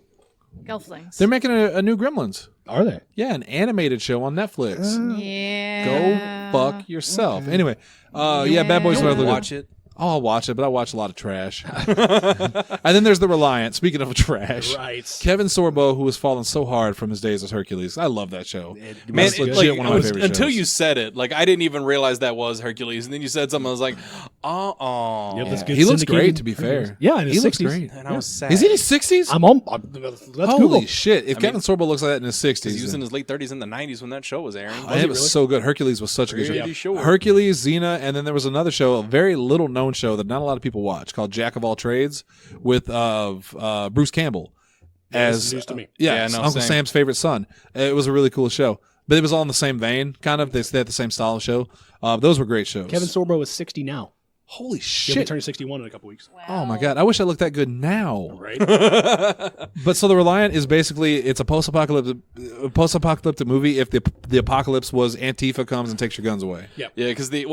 Gelflings. They're making a new Gremlins. Are they? Yeah, an animated show on Netflix. Yeah. Go fuck yourself. Anyway, yeah, Bad Boys. You'll Are watch it. Oh, I'll watch it, but I watch a lot of trash. And then there's The Reliant. Speaking of trash, Right. Kevin Sorbo, who has fallen so hard from his days as Hercules. I love that show. Man, That's it, legit like, one of my favorite until shows. you said it, like I didn't even realize that was Hercules, and then you said something. I was like, Yep, that's good He looks syndicated- great, to be fair. Yeah, in his He looks 60s. great. And I was sad. Is he in his 60s? I'm on. Let's Holy Google. shit! If Kevin Sorbo looks like that in his 60s, He was in then- his late 30s and the 90s when that show was airing. it was so good. Hercules was such a good Pretty show. sure. Hercules, Xena, and then there was another show, a very little known show that not a lot of people watch, called Jack of All Trades, with Bruce Campbell this as is news to me. Yeah, no, Uncle same. Sam's favorite son. It was a really cool show, but it was all in the same vein, kind of. They had the same style of show. Those were great shows. Kevin Sorbo is 60 now. Holy He'll be shit! turning 61 in a couple weeks. Oh my god! I wish I looked that good now. Right? But so the Reliant is basically it's a post-apocalyptic movie. If the apocalypse was Antifa comes and takes your guns away. Yeah, because the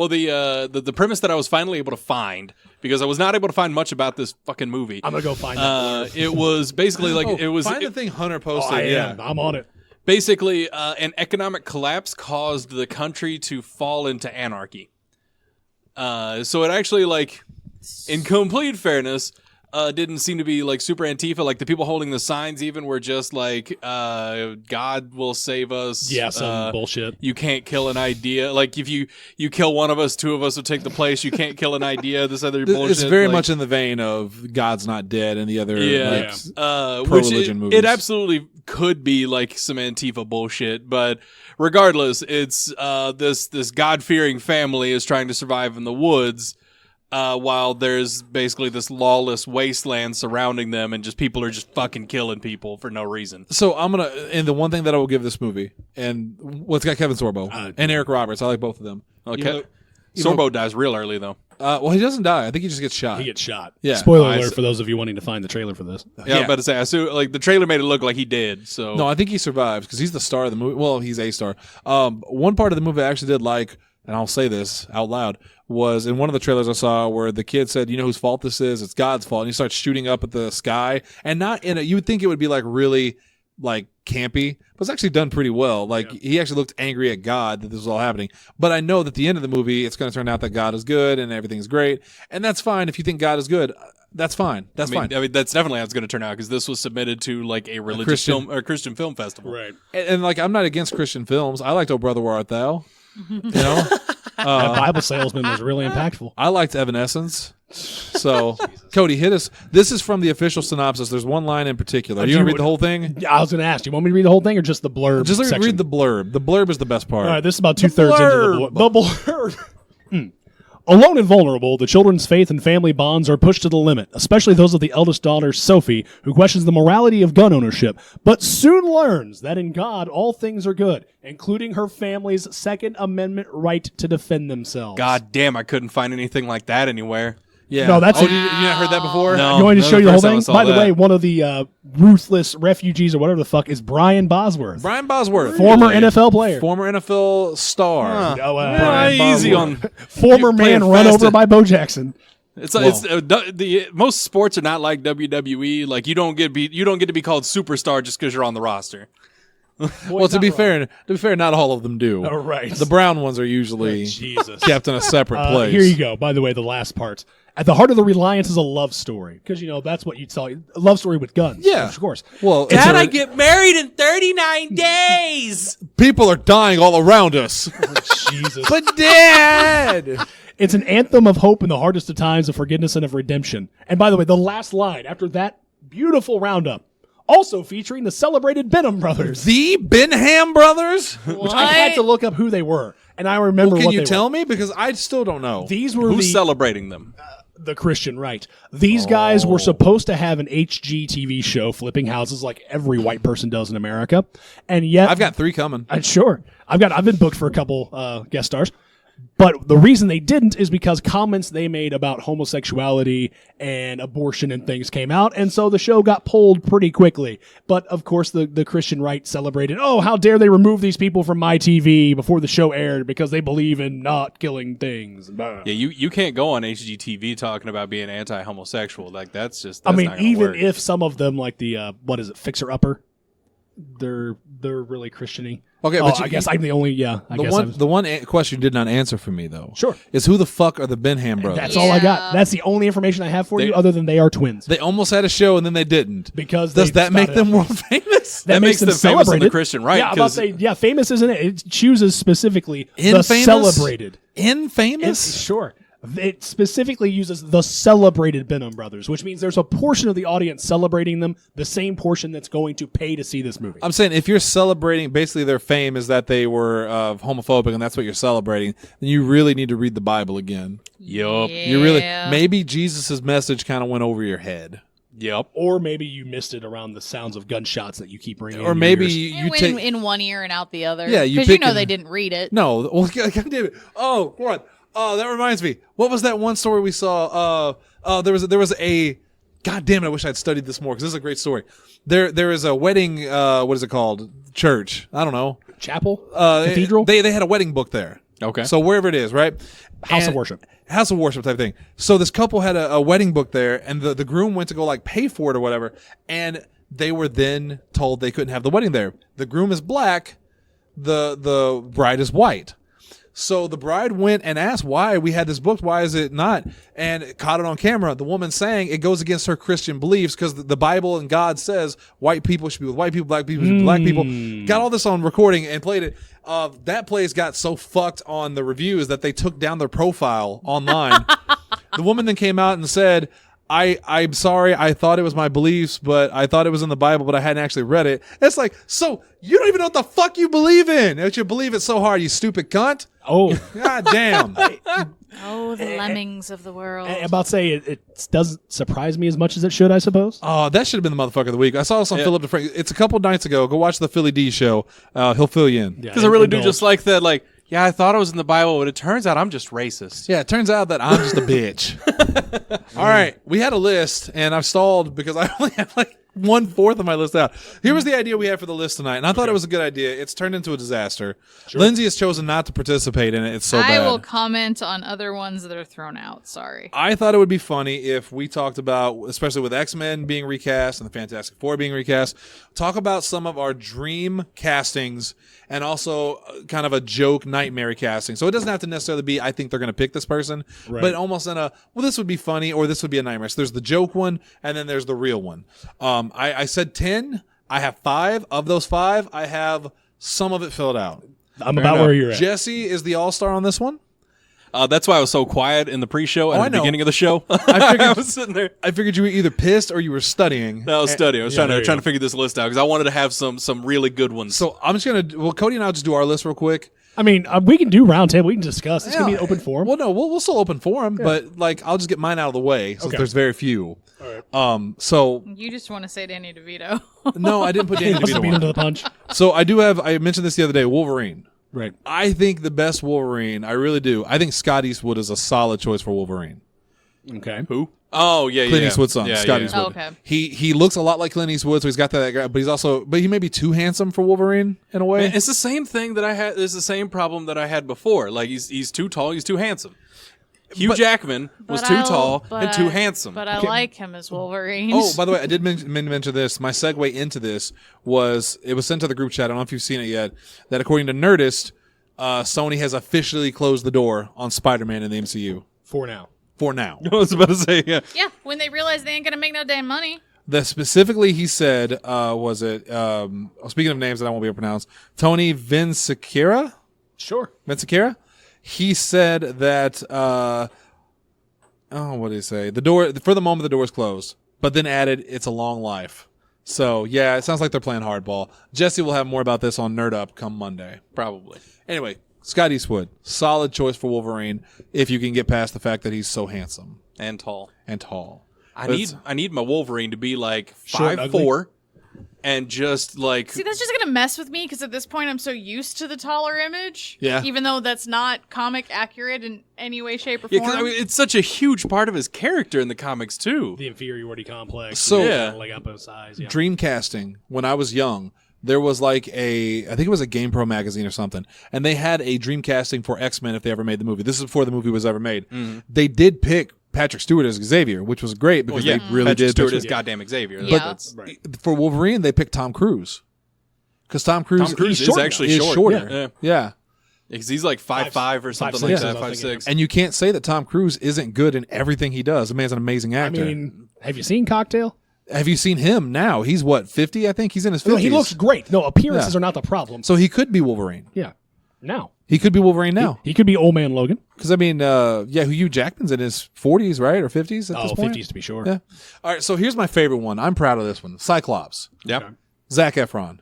premise that I was finally able to find, because I was not able to find much about this fucking movie. I'm gonna go find that. It was basically like it was find the thing Hunter Oh, posted. I yeah, am. I'm on it. basically an economic collapse caused the country to fall into anarchy. So it actually, like, in complete fairness, didn't seem to be like super Antifa. Like the people holding the signs even were just like, God will save us. Yeah, some bullshit. You can't kill an idea. Like if you kill one of us, two of us will take the place. You can't kill an idea. This other bullshit. it's very like, much in the vein of God's Not Dead and the other yeah. like, Which pro-religion it movies. absolutely could be like some Antifa bullshit, but regardless, it's this God-fearing family is trying to survive in the woods, while there's basically this lawless wasteland surrounding them, and just people are just fucking killing people for no reason. So and the one thing that I will give this movie, and it's got Kevin Sorbo and Eric Roberts. I like both of them. Okay, Sorbo dies real early though. Well, he doesn't die. I think he just gets shot. He gets shot. Yeah. Spoiler I alert see. for those of you wanting to find the trailer for this. Yeah, I was about to say, I assume, like the trailer made it look like he did. So No, I think he survives because he's the star of the movie. Well, he's a star. One part of the movie I actually did like, and I'll say this out loud, was in one of the trailers I saw where the kid said, "You know whose fault this is? It's God's fault." And he starts shooting up at the sky, and not in a. You would think it would be like really like campy, but it's actually done pretty well. Like he actually looked angry at God that this was all happening. But I know that at the end of the movie, it's going to turn out that God is good and everything's great, and that's fine if you think God is good. That's fine. That's fine. I mean, that's definitely how it's going to turn out because this was submitted to like a religious Christian- film or Christian film festival. Right. And like I'm not against Christian films. I liked "Oh Brother Where Art Thou." You know. That Bible salesman was really impactful. I liked Evanescence. So, Cody, hit us. This is from the official synopsis. There's one line in particular. You you want to read would- the whole thing? Yeah, I was going to ask, do you want me to read the whole thing or just the blurb Just section? read the blurb. The blurb is the best part. All right, this is about 2/3 into the blurb. Alone and vulnerable, the children's faith and family bonds are pushed to the limit, especially those of the eldest daughter, Sophie, who questions the morality of gun ownership, but soon learns that in God all things are good, including her family's Second Amendment right to defend themselves. God damn, I couldn't find anything like that anywhere. Yeah. No, that's oh, it. you not heard that before? No. You want me to show you the whole first time I thing? saw By the that. way, one of the ruthless refugees or whatever the fuck is Brian Bosworth, Brian Bosworth. former NFL player. Former NFL star. Oh, Brian easy Bosworth. on. Former You're playing man run fast over by Bo Jackson. The most sports are not like WWE. Like you don't get to be called superstar just because you're on the roster. Well, to be fair, not all of them do. All right. The brown ones are usually Jesus. kept in a separate place. Here you go. By the way, the last part. At the heart of the Reliance is a love story. Because, that's what you'd tell you. A love story with guns. Yeah. Of course. Well, get married in 39 days. people are dying all around us. Jesus. But Dad! It's an anthem of hope in the hardest of times, of forgiveness and of redemption. And by the way, the last line after that beautiful roundup, also featuring the celebrated Benham brothers. The Benham brothers? Which I had to look up who they were. And I remember Well, can what you they tell were. me? Because I still don't know. These were Who's celebrating them? the Christian right. These guys were supposed to have an HGTV show flipping houses like every white person does in America. And yet I've got 3 coming. sure. I've been booked for a couple guest stars. But the reason they didn't is because comments they made about homosexuality and abortion and things came out, and so the show got pulled pretty quickly. But of course, the Christian right celebrated, "Oh, how dare they remove these people from my TV before the show aired because they believe in not killing things." Blah. Yeah, you can't go on HGTV talking about being anti-homosexual. Like that's not I mean, gonna even work. if some of them, like the Fixer Upper, they're really Christian-y. Okay, Oh, but I guess I'm the only. Yeah, I guess I'm- The one question you did not answer for me though. Sure. Is who the fuck are the Benham brothers? That's all I got. That's the only information I have for you, other than they are twins. They almost had a show and then they didn't. Because does they that make spouted them out. world famous? That makes them famous on the celebrated. Christian right, Yeah, I'm about to 'cause- say, famous isn't it? It chooses specifically the Infamous? celebrated. Infamous? Sure. It specifically uses the celebrated Benham brothers, which means there's a portion of the audience celebrating them, the same portion that's going to pay to see this movie. I'm saying if you're celebrating, basically their fame is that they were homophobic and that's what you're celebrating, then you really need to read the Bible again. Yup. You really, maybe Jesus' message kind of went over your head. Yep. Or maybe you missed it around the sounds of gunshots that you keep ringing. Or in your maybe ears. you It went take... in one ear and out the other. Yeah, you because you pick know an- they didn't read it. No, well, God damn it. Oh, what? Oh, that reminds me. What was that one story we saw? There was a. God damn it! I wish I'd studied this more because this is a great story. There is a wedding. What is it called? Church. I don't know. Chapel? Cathedral? They had a wedding book there. Okay. So wherever it is, right? House of worship. House of worship type thing. So this couple had a wedding book there, and the groom went to go like pay for it or whatever, and they were then told they couldn't have the wedding there. The groom is black, the bride is white. So the bride went and asked why we had this book, why is it not? And caught it on camera. The woman saying it goes against her Christian beliefs because the Bible and God says white people should be with white people, black people should be with black people. Got all this on recording and played it. That place got so fucked on the reviews that they took down their profile online. The woman then came out and said, I'm sorry, I thought it was my beliefs, but I thought it was in the Bible, but I hadn't actually read it. It's like, so you don't even know what the fuck you believe in. That you believe it so hard, you stupid cunt. Oh. God damn. Oh, the lemmings of the world. I'm about to say it doesn't surprise me as much as it should, I suppose. Oh, that should have been the motherfucker of the week. I saw this on Philip DeFrank. It's a couple nights ago. Go watch the Philly D show. He'll fill you in. Because I really do just like that, like, yeah, I thought it was in the Bible, but it turns out I'm just racist. Yeah, it turns out that I'm just a bitch. All right, we had a list, and I've stalled because I only have like 1/4 of my list out. Here was the idea we had for the list tonight, and I thought it was a good idea. It's turned into a disaster. Lindsay has chosen not to participate in it. It's so I bad. will comment on other ones that are thrown out. Sorry. I thought it would be funny if we talked about, especially with X-Men being recast and the Fantastic Four being recast, talk about some of our dream castings and also kind of a joke nightmare casting. So it doesn't have to necessarily be, I think they're going to pick this person, but almost in a, well, this would be funny or this would be a nightmare. So there's the joke one and then there's the real one. I said 10. I have 5. Of those 5, I have some of it filled out. I'm about where you're at. Jesse is the all-star on this one. That's why I was so quiet in the pre-show and I at the know. beginning of the show. I figured I was sitting there. I figured you were either pissed or you were studying. No, I was studying. I was trying there you to go. figure this list out because I wanted to have some really good ones. So I'm just going to, well, Cody and I'll just do our list real quick. I mean, we can do round table. We can discuss. It's going to be an open forum. Well, no, we'll still open forum, but like I'll just get mine out of the way since Okay. there's very few. All right. So You just want to say Danny DeVito. no, I didn't put Danny Let's beat him DeVito to on. the punch. So I do have. I mentioned this the other day. Wolverine. Right. I think the best Wolverine. I really do. I think Scott Eastwood is a solid choice for Wolverine. Okay. Who? Oh, yeah, Clint yeah. Eastwood's son, Yeah, Scott yeah. Eastwood. Oh, okay. He looks a lot like Clint Eastwood, so he's got that guy. But he's also, but he may be too handsome for Wolverine in a way. It's the same thing that I had. It's the same problem that I had before. Like he's too tall. He's too handsome. Hugh Jackman was But too I- tall but and too I- handsome. But I like him as Wolverine. Oh, by the way, I did mention this. My segue into this was it was sent to the group chat. I don't know if you've seen it yet. That according to Nerdist, Sony has officially closed the door on Spider-Man in the MCU For now. for now. I was about to say, yeah. Yeah, when they realize they ain't gonna make no damn money. The specifically he said was it speaking of names that I won't be able to pronounce, Tony Vinciquerra? Sure. Vinciquerra? He said that what did he say? The door for the moment the door is closed, but then added it's a long life. So yeah, it sounds like they're playing hardball. Jesse will have more about this on Nerd Up come Monday. Probably. Anyway, Scott Eastwood, solid choice for Wolverine if you can get past the fact that he's so handsome And tall. and tall. I But need my Wolverine to be like Short and ugly? 5'4", and just like See, that's just gonna mess with me because at this point I'm so used to the taller image. Yeah. Even though that's not comic accurate in any way, shape, or yeah, form. 'cause, I mean, it's such a huge part of his character in the comics too. The inferiority complex. So- Yeah. Leg up in size. Yeah. Dreamcasting, when I was young, there was like I think it was a GamePro magazine or something, and they had a Dreamcasting for X-Men if they ever made the movie. This is before the movie was ever made. They did pick Patrick Stewart as Xavier, which was great because Well, yeah, they really Patrick did. Stewart pick- is goddamn Xavier. Yeah. That's, Right. For Wolverine, they picked Tom Cruise because Tom Cruise Tom Cruise is is actually is short. shorter. Yeah. Yeah. Because he's like 5'5" or something 5'6", like I was that, thinking 5'6". And you can't say that Tom Cruise isn't good in everything he does. The man's an amazing I actor. mean, have you seen Cocktail? Have you seen him now? He's what, 50? I think he's in his 50s. No, he looks great. No, appearances Yeah. are not the problem. So he could be Wolverine. Yeah. now. He could be Wolverine now. He could be Old Man Logan. Because, I mean, Hugh Jackman's in his 40s, right? Or 50s at this point? 50s to be sure. Yeah. All right, so here's my favorite one. I'm proud of this one. Cyclops. Yep. Zac Efron.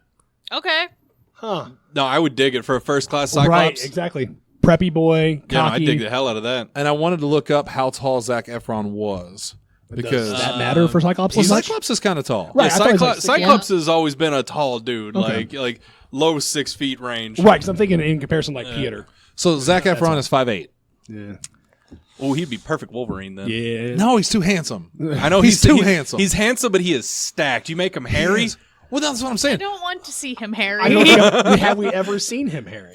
Okay. Huh. No, I would dig it for a first class Cyclops. Right, exactly. Preppy boy, cocky. Yeah, no, I dig the hell out of that. And I wanted to look up how tall Zac Efron was. Because Does that matter for Cyclops? well, so much? Cyclops is kind of tall. Right. Yeah, I thought he was like Cyclops has always been a tall dude, Okay. like low 6 feet range. Right, because I'm thinking in comparison like Peter. So Zac Efron is 5'8". Yeah. Oh, he'd be perfect Wolverine then. Yeah. No, he's too handsome. I know He's too handsome. He's handsome, but he is stacked. You make him hairy. Well, that's what I'm I saying. don't want to see him I hairy. don't think have we ever seen him, Harry?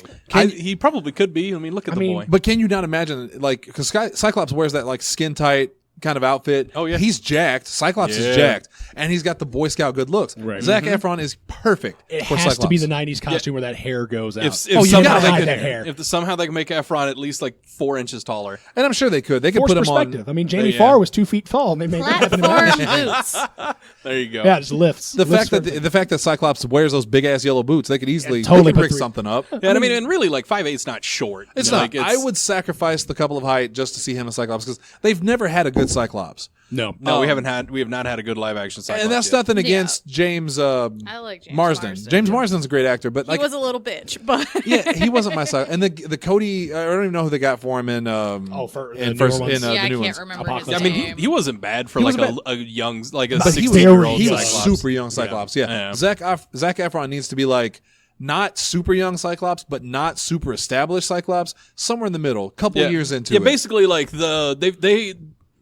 He probably could be. I mean, look at the boy. But can you not imagine, like, because Cyclops wears that, like, skin tight kind of outfit. Oh, yeah. He's jacked. Cyclops is jacked. And he's got the Boy Scout good looks. Right. Zac Efron is perfect It for has Cyclops. to be the 90s costume where that hair goes out. If you somehow gotta they hide could, that hair. if somehow they can make Efron at least like 4 inches taller. And I'm sure they could. They could Forced put him on. perspective. I mean, Jamie Yeah. Farr was 2 feet tall, and they made that happen. Platform boots. There you go. Yeah, just lifts. The Lifts fact that the fact that Cyclops wears those big ass yellow boots, they could easily totally pick put something up. Yeah, and I mean, and really, like 5'8's not short. It's You know, not. like, I would sacrifice the couple of height just to see him as Cyclops because they've never had a good Cyclops. No. No, we have not had a good live action Cyclops. And that's yet. nothing Yeah. against James, I like James Marsden. James Marsden's a great actor, but He like was a little bitch, but yeah, he wasn't my Cyclops. And the Cody, I don't even know who they got for him in for the in newer first ones. in yeah, the I new can't ones. remember Apocalypse. his I mean, name. he wasn't bad for He like wasn't a young, like a But he was 16-year-old He was Cyclops. super young Cyclops. Yeah, Yeah. Zac Efron needs to be like not super young Cyclops, but not super established Cyclops. Somewhere in the middle, couple years into it. basically like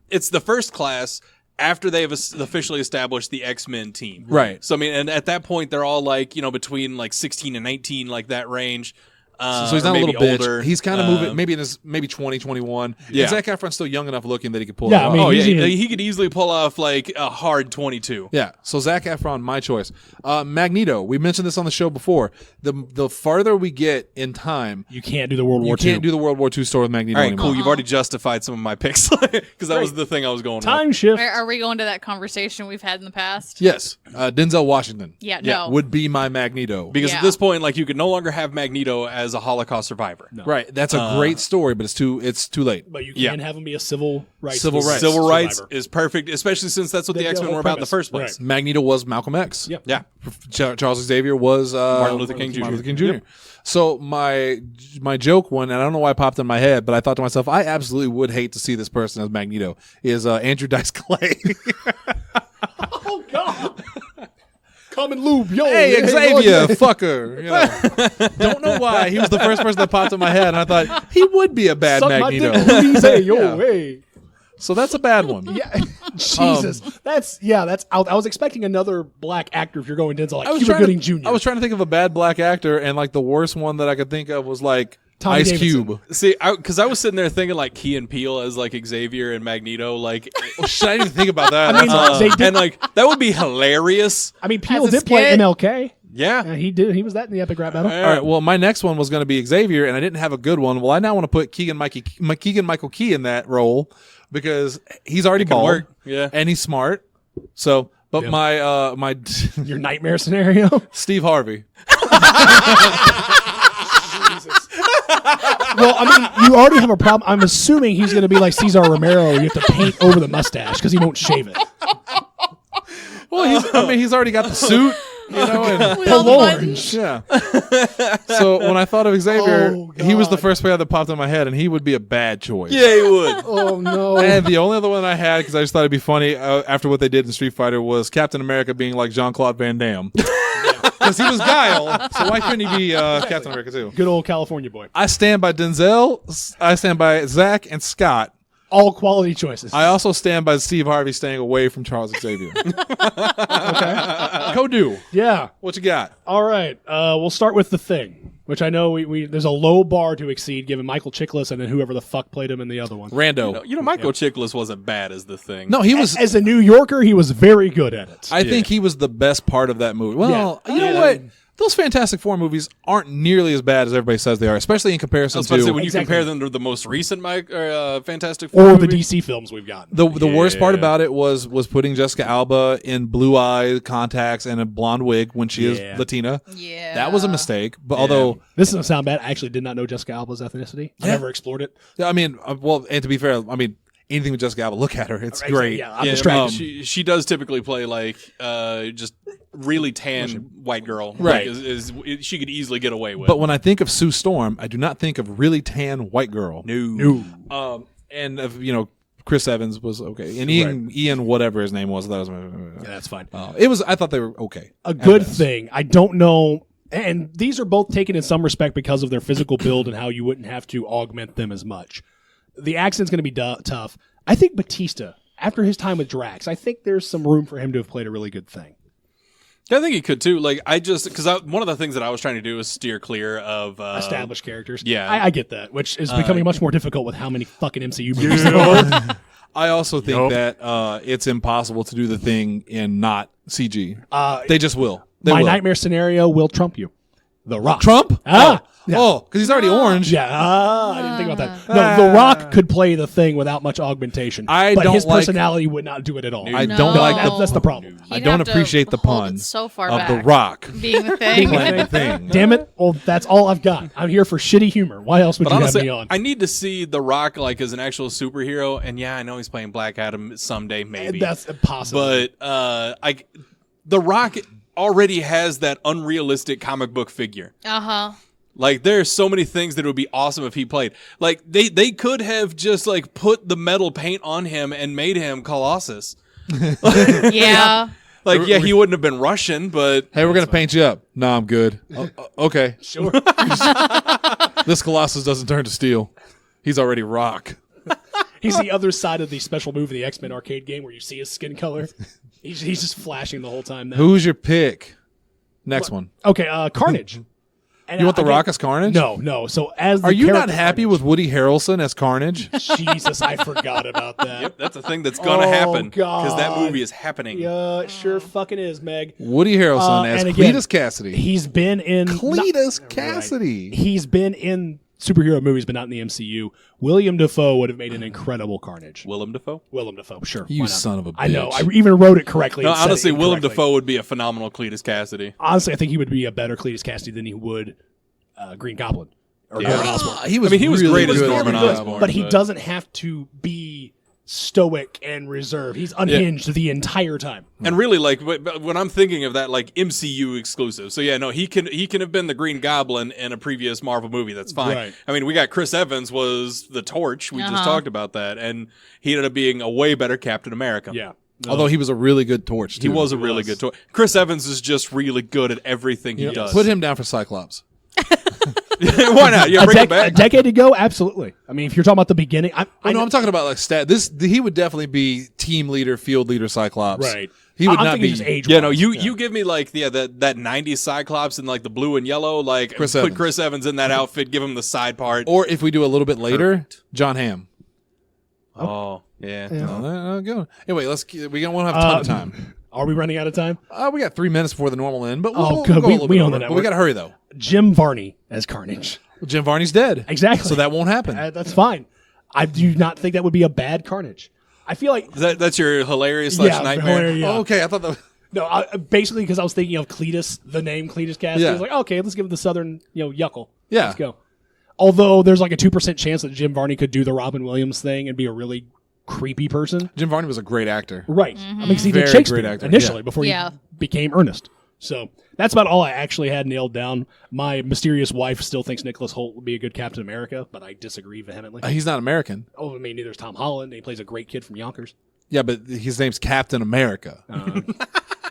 it's the first class after they've officially established the X-Men team. Right. So I mean, and at that point they're all like, between like 16 and 19, like that range. So he's or not a maybe little bitch. older. He's kind of moving, maybe in his 20, 21. Yeah. And Zac Efron's still young enough looking that he could pull Yeah, it I off. mean, Oh yeah, he's he could easily pull off like a hard 22. Yeah, so Zac Efron, my choice. Magneto, we mentioned this on the show before. The farther we get in time, You can't do the World War you II. can't do the World War II story with Magneto All right, anymore. cool. You've already justified some of my picks because that was the thing I was going Time with. shift. Are we going to that conversation we've had in the past? Yes, Denzel Washington. Yeah, no. would be my Magneto. Because Yeah. at this point, like you could no longer have Magneto as a Holocaust survivor. Right, that's a great story, but it's too late. But you Yeah. can have him be a civil rights. Civil rights. Civil rights survivor. is perfect, especially since that's what the The X-Men whole were about in the premise. first place. Right. Magneto was Malcolm X. Yep. Yeah. Charles Xavier was Martin Luther King Jr. Martin Luther King Jr. So my joke one, and I don't know why it popped in my head, but I thought to myself, I absolutely would hate to see this person as Magneto. Is Andrew Dice Clay? Oh God. Come and lube, yo. Hey, hey, Xavier, oh, yeah. fucker. Don't know why. He was the first person that popped in my head, and I thought he would be a bad Suck my Magneto. dick, please. Hey, yo, Yeah. hey. So that's a bad one. Yeah, Jesus, that's. I was expecting another black actor. If you're going Denzel, like Cuba trying Gooding Jr. I was trying to think of a bad black actor, and like the worst one that I could think of was like Tommy Ice Davidson. Cube. See, because I was sitting there thinking like Key and Peele as like Xavier and Magneto, like, Oh, shit, I didn't even think about that. I mean, That's- they did- and like that would be hilarious. I mean, Peele As a did play skit. MLK. Yeah. He did. He was that in the epic rap battle. all right. Well, my next one was going to be Xavier, and I didn't have a good one. Well, I now want to put Keegan Michael Key in that role because he's already can bald, work, yeah. and he's smart. So, but Yeah. my Your nightmare scenario. Steve Harvey. Well, I mean, you already have a problem. I'm assuming he's going to be like Cesar Romero. You have to paint over the mustache because he won't shave it. Well, he's already got the suit, and With all the Lord. buttons. yeah. So when I thought of Xavier, Oh, he was the God. first player that popped in my head, and he would be a bad choice. Yeah, he would. Oh no! And the only other one I had, because I just thought it'd be funny after what they did in Street Fighter, was Captain America being like Jean-Claude Van Damme. Because he was Guile, so why couldn't he be Captain America too? Good old California boy. I stand by Denzel. I stand by Zach and Scott. All quality choices. I also stand by Steve Harvey staying away from Charles Xavier. Kodu, yeah. what you got? All right. We'll start with The Thing, which I know we there's a low bar to exceed given Michael Chiklis and then whoever the fuck played him in the other one. Rando. Michael Chiklis wasn't bad as the Thing. No, he was. As a New Yorker, he was very good at it. I think he was the best part of that movie. Well, Yeah. you know what? those Fantastic Four movies aren't nearly as bad as everybody says they are, especially in comparison I was about to say, to when you Exactly. compare them to the most recent Fantastic Four Or the movie, DC films we've got. the worst part Yeah. about it was putting Jessica Alba in blue eye contacts and a blonde wig when she Yeah. is Latina. Yeah. That was a mistake. But although, This doesn't sound bad. I actually did not know Jessica Alba's ethnicity. I Yeah. never explored it. I mean, well, and to be fair, I mean, anything with Jessica Alba, look at her. It's great. Yeah, I'm yeah, distracted. she does typically play like just really tan white girl. Right. Like, she could easily get away with. But when I think of Sue Storm, I do not think of really tan white girl. no. And Chris Evans was okay, and Ian whatever his name was, that was Yeah, that's fine. it was. I thought they were okay. A good thing. I don't know. And these are both taken in some respect because of their physical build and how you wouldn't have to augment them as much. The accent's going to be tough. I think Batista, after his time with Drax, I think there's some room for him to have played a really good thing. Yeah, I think he could too. Like because one of the things that I was trying to do is steer clear of Established characters. yeah. I get that, which is becoming much more difficult with how many fucking MCU movies there are. I also think that it's impossible to do the thing in not CG. They just will. They My will. nightmare scenario will trump you. The Rock. Trump? Ah. Yeah. Oh, because he's already orange. Yeah, I didn't think about that. No, The Rock could play the thing without much augmentation. I but don't his like- personality would not do it at all. I No. don't like That's the problem. I He'd don't have to appreciate the hold it pun so far of back. The Rock Being the thing. playing the thing. Damn it! Well, that's all I've got. I'm here for shitty humor. Why else would But you honestly, have me on? I need to see The Rock like as an actual superhero. And yeah, I know he's playing Black Adam someday, maybe. That's impossible. But The Rock already has that unrealistic comic book figure. Uh-huh. Like there's so many things that would be awesome if he played. Like they could have just like put the metal paint on him and made him Colossus. Yeah. Like yeah, he wouldn't have been Russian, but Hey, we're gonna paint you up. No, I'm good. Okay, sure. this Colossus doesn't turn to steel. He's already rock. He's the other side of the special move, the X-Men arcade game, where you see his skin color. He's just flashing the whole time. Now. Who's your pick? Next one. Okay, Carnage. And You want the again- Rock as Carnage? No. So as the Are you not character happy Carnage- with Woody Harrelson as Carnage? Jesus, I forgot about that. yep, that's a thing that's gonna Oh, happen because that God. movie is happening. Yeah, it sure fucking is, Meg. Woody Harrelson as and again, Cletus Cassidy. He's been in Cletus Right. Cassidy. He's been in superhero movies, but not in the MCU. William Dafoe would have made an incredible Carnage. Willem Dafoe. Willem Dafoe, sure. You why not? son of a I know. I bitch. even wrote it correctly. No, and said honestly, it Willem incorrectly. Dafoe would be a phenomenal Cletus Cassidy. Honestly, I think he would be a better Cletus Cassidy than he would Green Goblin or Yeah. Norman Osborn. He was really great as good Norman as Osborn. But he but- doesn't have to be stoic and reserved. He's unhinged the entire time. And really, like when I'm thinking of that, like MCU exclusive. So yeah, no, he can have been the Green Goblin in a previous Marvel movie. That's fine. Right. I mean, we got Chris Evans was the Torch. We just Uh-huh. talked about that, and he ended up being a way better Captain America. Yeah. Although he was a really good Torch, He too. was a really good Torch. Chris Evans is just really good at everything he does. Put him down for Cyclops. Why not? Yeah, bring him a back. decade ago, absolutely. I mean, if you're talking about the beginning, I I know know I'm talking about like stat. He would definitely be team leader, field leader, Cyclops. right. He would I'm not thinking be. just age. Yeah, no, you give me like that 90s Cyclops in like the blue and yellow, like Chris put Evans. Chris Evans in that outfit, give him the side part. Or if we do a little bit later, John Hamm. Oh, yeah. Go. Anyway, we won't have a ton of time. Are we running out of time? We got 3 minutes before the normal end, but Oh, we'll good. go a We- little we bit own the over. But we network. got to hurry though. Jim Varney as Carnage. Jim Varney's dead. Exactly. So that won't happen. That's fine. I do not think that would be a bad Carnage. I feel like That's your hilarious yeah, / nightmare. hilarious, yeah. Oh, okay, I thought that. No, basically because I was thinking of Cletus, the name Cletus Cassidy. Yeah. I was like, okay, let's give it the Southern, yuckle. Yeah. Let's go. Although there's like a 2% chance that Jim Varney could do the Robin Williams thing and be a really creepy person. Jim Varney was a great actor. Right. I mean, 'cause he did Very Shakespeare great actor, initially yeah. before Yeah. he became Ernest. So that's about all I actually had nailed down. My mysterious wife still thinks Nicholas Hoult would be a good Captain America, but I disagree vehemently. He's not American. Oh, I mean, neither is Tom Holland. He plays a great kid from Yonkers. Yeah, but his name's Captain America.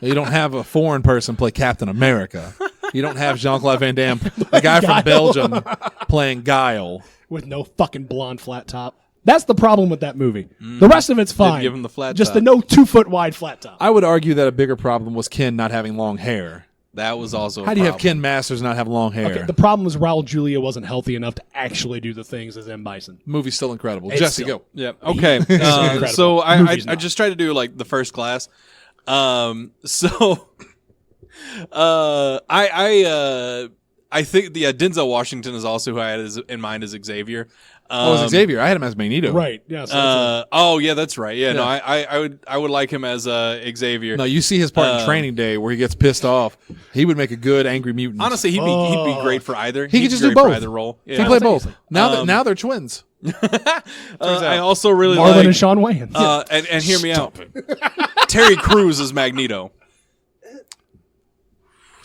You don't have a foreign person play Captain America. You don't have Jean-Claude Van Damme, the guy Guile. from Belgium, playing Guile. With no fucking blonde flat top. That's the problem with that movie. The rest of it's fine. give him the flat Just top. the no 2 foot wide flat top. I would argue that a bigger problem was Ken not having long hair. That was also How do you have Ken Masters not have long hair? Okay, the problem was Raul Julia wasn't healthy enough to actually do the things as M. Bison. Movie's still incredible. It's Jesse, still- go. Yeah. Okay. incredible. So The I movie's I not. just tried to do like the first class. So I think Denzel Washington is also who I had in mind as Xavier. It's Xavier. I had him as Magneto. Right. Yeah. So Yeah, that's right. Yeah, no, I would like him as Xavier. No, you see his part in Training Day where he gets pissed off. He would make a good angry mutant. Honestly, he'd be great for either. He He'd could just be do great for both. either role. He Yeah. play both. Now they're twins. I also really Marlon like and Sean Wayans. and hear me out. Terry Crews is Magneto.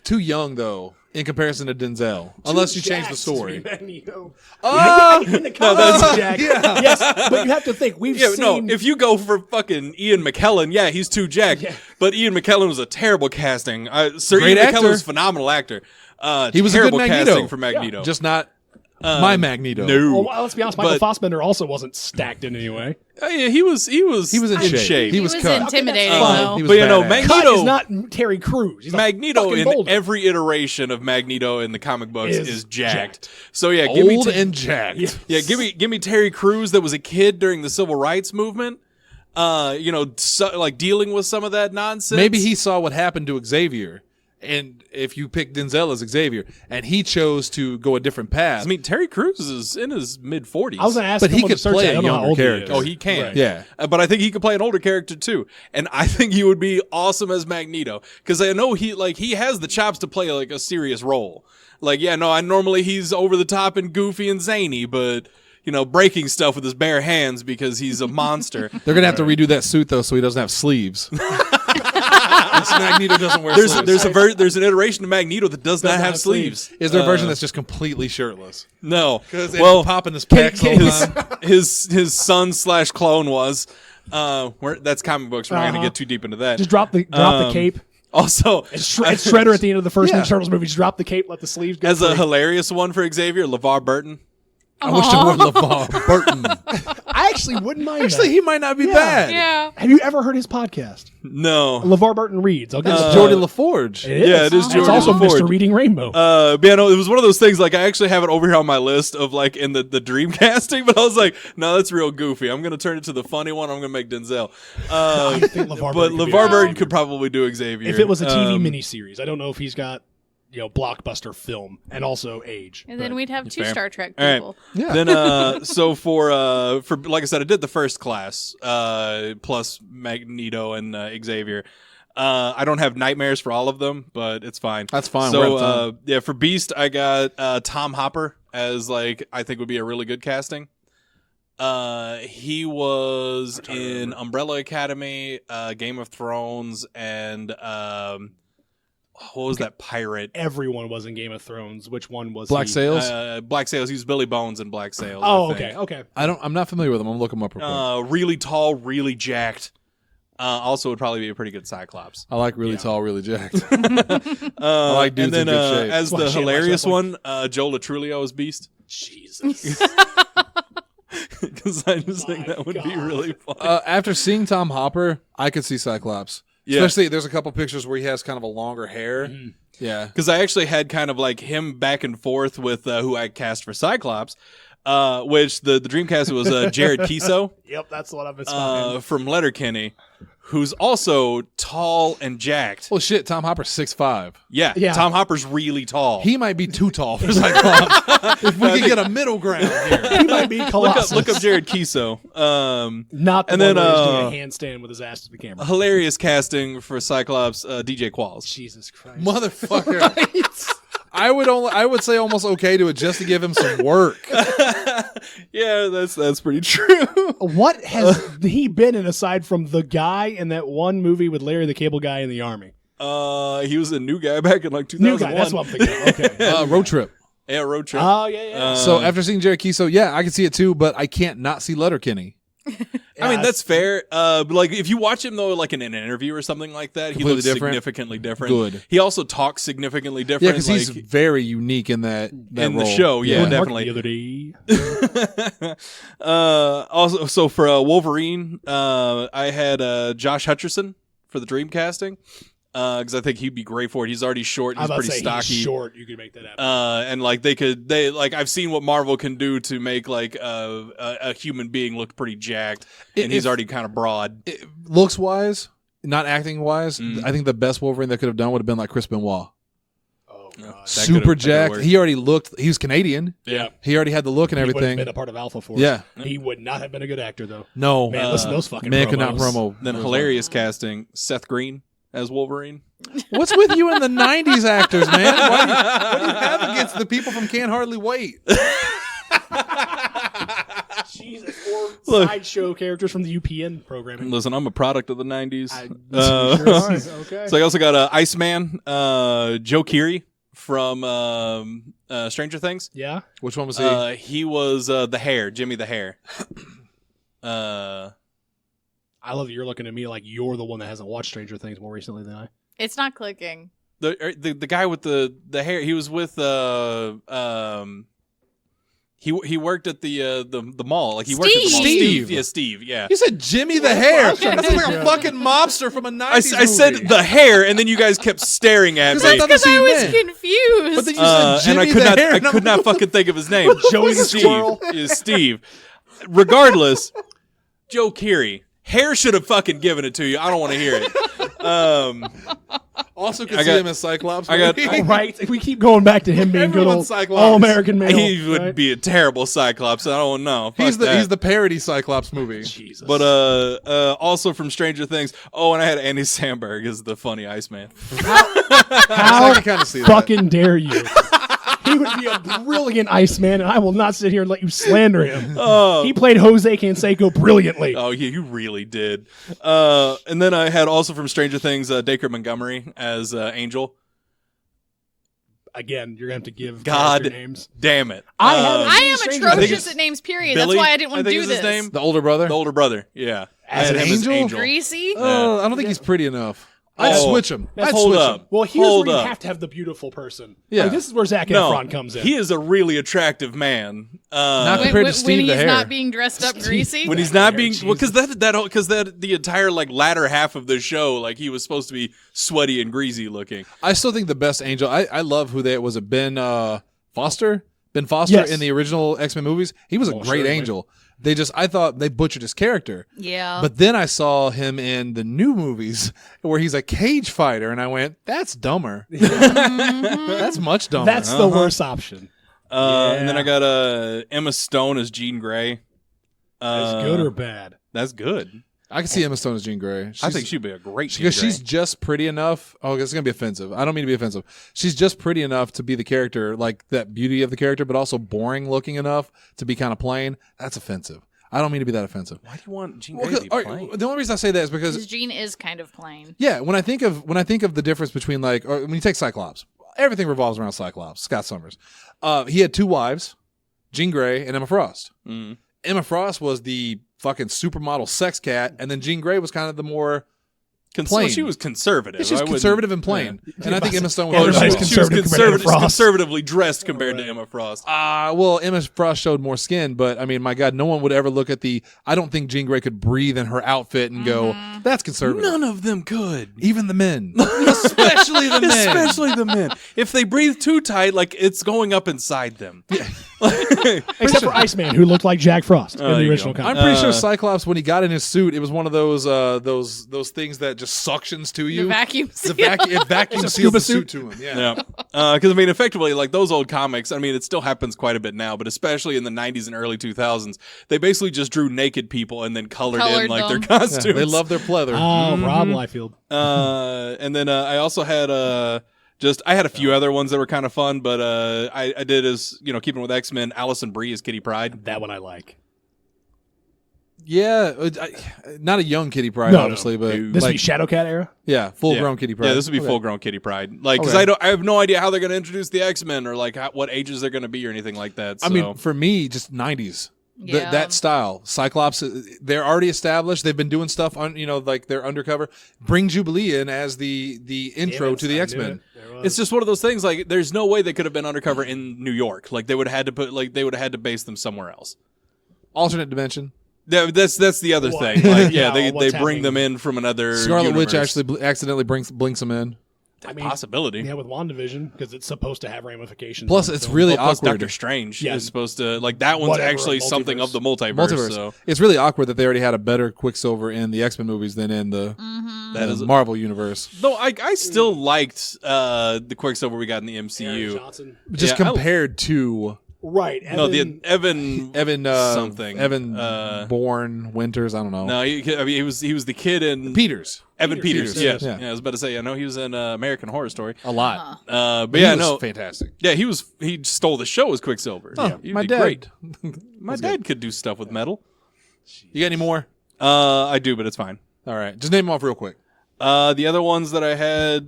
Too young though, in comparison to Denzel. Unless you change the story. Magneto. Oh, In the comics, Jack. Yes, but you have to think we've Yeah, seen. no. If you go for fucking Ian McKellen, yeah, he's too jacked. Yeah. But Ian McKellen was a terrible casting. Sir Great Ian actor. McKellen was a phenomenal actor. he was a good terrible Magneto. casting for Magneto. just not my Magneto. no. well, let's be honest. Michael But- Fassbender also wasn't stacked in any way. Yeah, he was in shape. He was was cut. intimidating, Okay, that's fine. though. He was But you know, badass. Magneto Cut is not Terry Crews. He's a Magneto fucking in boulder. every iteration of Magneto in the comic books Is is jacked. jacked. So yeah, give me Old and jacked. give me Terry Crews that was a kid during the civil rights movement. Like dealing with some of that nonsense. Maybe he saw what happened to Xavier, and if you pick Denzel as Xavier, and he chose to go a different path. I mean, Terry Crews is in his mid-40s. I was going to ask, But he someone could to search play that. I a don't know how younger old he character. is. Oh, he can. Right. yeah. But I think he could play an older character too, and I think he would be awesome as Magneto because I know he has the chops to play like a serious role. Normally he's over the top and goofy and zany, but breaking stuff with his bare hands because he's a monster. They're gonna have to redo that suit though, so he doesn't have sleeves. Magneto doesn't wear sleeves. There's an iteration of Magneto that does not have sleeves. Is there a version that's just completely shirtless? No. Because Well, popping his pecs all the time. his son / clone was. That's comic books. We're not going to get too deep into that. Just drop the cape. Also, It's Shredder at the end of the first Ninja Turtles movie. Just drop the cape, let the sleeves go. as a free. hilarious one for Xavier, LeVar Burton. I wish I would LeVar Burton. I actually wouldn't mind. Actually, that. he might not be Yeah. bad. Yeah. Have you ever heard his podcast? No. LeVar Burton reads. I'll give it. Jordy LaForge. It is. Yeah, it is It's Jordy also LaForge. Mr. Reading Rainbow. But yeah, no, it was one of those things. Like I actually have it over here on my list of like in the dream casting, but I was like, no, that's real goofy. I'm gonna turn it to the funny one. I'm gonna make Denzel. I think LeVar But Burton could be LeVar a- Burton could probably do Xavier if it was a TV Um, miniseries. I don't know if he's got blockbuster film and also age. And then but- we'd have two Fair. Star Trek All right. people. Yeah. Then so for like I said, I did the first class plus Magneto and Xavier. I don't have nightmares for all of them, but it's fine. That's fine. We're out of So time. for Beast, I got Tom Hopper as like I think would be a really good casting. He was in Umbrella Academy, Game of Thrones, and what was that pirate? Everyone was in Game of Thrones. Which one was Black he? Sails. Black Sails. He was Billy Bones in Black Sails. Oh, I think. okay. I'm not familiar with him. I'm looking him up real quick. Really tall, really jacked. Also, would probably be a pretty good Cyclops. I like really tall, really jacked. I like dudes and then, in good shape. as That's why the Shane likes hilarious wrestling. one, Joe Latrulio as Beast. Jesus. Because I just think My that would be God. really fun. After seeing Tom Hopper, I could see Cyclops. Yeah. Especially, there's a couple pictures where he has kind of a longer hair. Yeah. Because I actually had kind of like him back and forth with who I cast for Cyclops, which the Dreamcast was Jared Kiso Yep, that's what I've been spotting. from Letterkenny, who's also tall and jacked. Well, shit, Tom Hopper's 6'5". Yeah, Yeah. Tom Hopper's really tall. He might be too tall for Cyclops. If we could get a middle ground here. He might be Colossus. look up Jared Kiso. Not the and one then, where he's doing a handstand with his ass to the camera. Hilarious casting for Cyclops, DJ Qualls. Jesus Christ. Motherfucker. I would say almost okay to it just to give him some work. Yeah, that's pretty true. What has he been in aside from the guy in that one movie with Larry the Cable Guy in the Army? He was a new guy back in like 2001. New guy, that's what I'm thinking. Okay. Road Trip. Yeah, road trip. Oh, yeah. So after seeing Jared Kiso, yeah, I can see it too, but I can't not see Letterkenny. I mean, that's fair. But like, if you watch him though, like in an interview or something like that, he Completely looks different? significantly different. Good. He also talks significantly different. Yeah, because like, he's very unique in that in role. the show. Yeah, Mark definitely. The other day. Also, so for Wolverine, I had Josh Hutcherson for the dream casting because I think he'd be great for it. He's already short. I He's was about to pretty say stocky. he's short. You could make that happen. And like they like I've seen what Marvel can do to make like a human being look pretty jacked, and he's If- already kind of broad. Looks wise, not acting wise, I think the best Wolverine they could have done would have been like Chris Benoit. Oh, God. Super jacked. He already looked. He was Canadian. Yeah. He already had the look and He would have everything. been a part of Alpha Force. Yeah. He would not have been a good actor, though. No. Man, listen to those fucking man promos. could not promo. Then hilarious casting, Seth Green as Wolverine. What's with you and the '90s actors, man? What do you have against the people from Can't Hardly Wait? Jesus, or sideshow characters from the UPN programming. Listen, I'm a product of the 90s. Okay. So I also got Iceman, Joe Keery from Stranger Things. Yeah. Which one was he? He was the Hare, Jimmy the Hare. I love that you're looking at me like you're the one that hasn't watched Stranger Things more recently than I. It's not clicking. The guy with the hair. He was with he worked at the mall. Like he worked at the mall. Steve. Yeah, Steve. Yeah. You said Jimmy the Hare. That's like a fucking mobster from a '90s I said movie. the hair, and then you guys kept staring at me. I thought Because that's what I you was meant. confused. But then you said And I Jimmy could the not. Hare. I and I'm could not like, fucking think of his name. Joey the Steve Squirrel. is Steve. Regardless, Joe Keery. Hare should have fucking given it to you. I don't want to hear it. Also could I see got- him as Cyclops. I got- maybe. All right. If we keep going back to him being good Everyone's old Cyclops. all-American male. He would right? be a terrible Cyclops. I don't know. Fuck he's that. the parody Cyclops movie. Jesus. But also from Stranger Things. Oh, and I had Andy Samberg as the funny Iceman. how I can kind of see that. fucking dare you? He would be a brilliant Iceman, and I will not sit here and let you slander him. Oh, He played Jose Canseco brilliantly. oh yeah, you really did. And then I had also from Stranger Things Dacre Montgomery as Angel. Again, you're going to have to give God character names. damn it. I haven't I am Stranger Things. atrocious at names, period. Billy, That's why I didn't want I to think do is his this. name. The older brother. The older brother. Yeah. As I had an him as angel? Greasy? I don't think he's pretty enough. I'd Oh. switch him. I'd Hold switch up. him. Well, here's Hold where you up. have to have the beautiful person. Yeah. Like, this is where Zac No, Efron comes in. he is a really attractive man. Not When, compared when, to Steve when the he's Hair. not being dressed up greasy? When he's not Hair, being, well, Jesus. because the entire like latter half of the show, like he was supposed to be sweaty and greasy looking. I still think the best Angel. I love who they was. It Ben Foster. Ben Foster Yes. in the original X-Men movies. He was a Well, great sure, Angel. I thought they butchered his character. Yeah. But then I saw him in the new movies where he's a cage fighter, and I went, "That's dumber. That's much dumber." That's the worst option. And then I got Emma Stone as Jean Grey. Is good or bad? That's good. I can see Emma Stone as Jean Grey. I think she'd be a great Jean because Grey. she's just pretty enough. Oh, this is gonna be offensive. I don't mean to be offensive. She's just pretty enough to be the character, like that beauty of the character, but also boring looking enough to be kind of plain. That's offensive. I don't mean to be that offensive. Why do you want Jean Well, Grey to be 'cause- plain? the only reason I say that is His because gene is kind of plain. yeah, when I think of the difference between like, or when you take Cyclops, everything revolves around Cyclops. Scott Summers. He had two wives, Jean Grey and Emma Frost. Mm. Emma Frost was the fucking supermodel sex cat, and then Jean Grey was kind of the more Well, plain. she was conservative. she's I wouldn't- conservative and plain. And I think Emma Stone Well, was Everybody's she was conservative compared to Emma Frost. conservatively dressed compared to Emma Frost. well, Emma Frost showed more skin, but I mean, my God, no one would ever look at I don't think Jean Grey could breathe in her outfit and go, "That's conservative." None of them could. Even the men, especially the men. Especially the men. If they breathe too tight, like it's going up inside them. Except for Iceman, who looked like Jack Frost in there the you original go. I'm comic. pretty sure Cyclops, when he got in his suit, it was one of those things that just suctions to you. The vacuum The seal. it vacuum seals scuba the suit to him. Yeah. Yeah. Because, I mean, effectively, like those old comics, I mean, it still happens quite a bit now, but especially in the 90s and early 2000s, they basically just drew naked people and then colored in Colored like them. their costumes. They love their pleather. Oh, Rob Liefeld. And then I also had I had a few other ones that were kind of fun, but I did as keeping with X-Men, Allison Brie as Kitty Pryde. That one I like. Yeah, not a young Kitty Pryde, No, no. obviously, but This would like, be Shadowcat era? yeah, full grown Kitty Pryde. Yeah, this would be Okay. full grown Kitty Pryde. Like, because Okay. I have no idea how they're going to introduce the X-Men or like what ages they're going to be or anything like that. So. I mean, for me, just 90s. Yeah. That style, Cyclops, they're already established. They've been doing stuff on, like they're undercover. Bring Jubilee in as the intro to the X-Men. it's just one of those things. Like, there's no way they could have been undercover in New York. Like, they would have had to base them somewhere else. Alternate dimension. Yeah, that's the other What? thing. Like, yeah, Yeah, they what's bring them happening? in from another Scarlet Witch universe. actually accidentally blinks them in. possibility. Yeah, with WandaVision, because it's supposed to have ramifications. Plus, on it's film. really Plus, awkward. Doctor Strange Yeah. is supposed to that one's Whatever, actually a something multiverse. of the multiverse. Multiverse. So It's really awkward that they already had a better Quicksilver in the X-Men movies than in the, that is Marvel universe. though I still liked the Quicksilver we got in the Aaron MCU. Johnson. Just Yeah, compared to Right. No, the Evan Evan something. Bourne Winters. I don't know. No, he was the kid in Peters. Evan Peters. Peters. Yes. Yeah. I was about to say. I know he was in American Horror Story. A lot. But He yeah, was no, fantastic. yeah, he stole the show as Quicksilver. Oh, Yeah, he my did dad. great. My dad could do stuff with metal. You got any more? I do, but it's fine. All right, just name them off real quick. The other ones that I had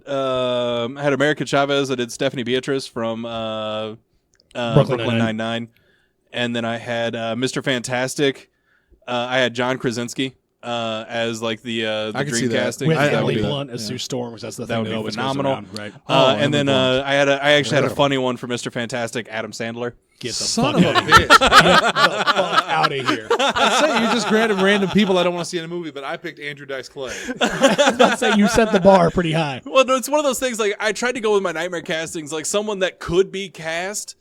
America Chavez. I did Stephanie Beatrice from Brooklyn Nine-Nine. And then I had Mr. Fantastic. I had John Krasinski as like the I can see dream that. casting. with I That Emily would be- Blunt as Sue Storm, because that's the that thing would that be always phenomenal. goes around, right? Oh, and then Emily I actually had a funny one for Mr. Fantastic, Adam Sandler. Get the Son fuck of a out of here. bitch. Get the fuck out of here. I say you just granted random people I don't want to see in a movie, but I picked Andrew Dice Clay. I'd say you set the bar pretty high. Well, no, it's one of those things. Like I tried to go with my nightmare castings, like someone that could be cast,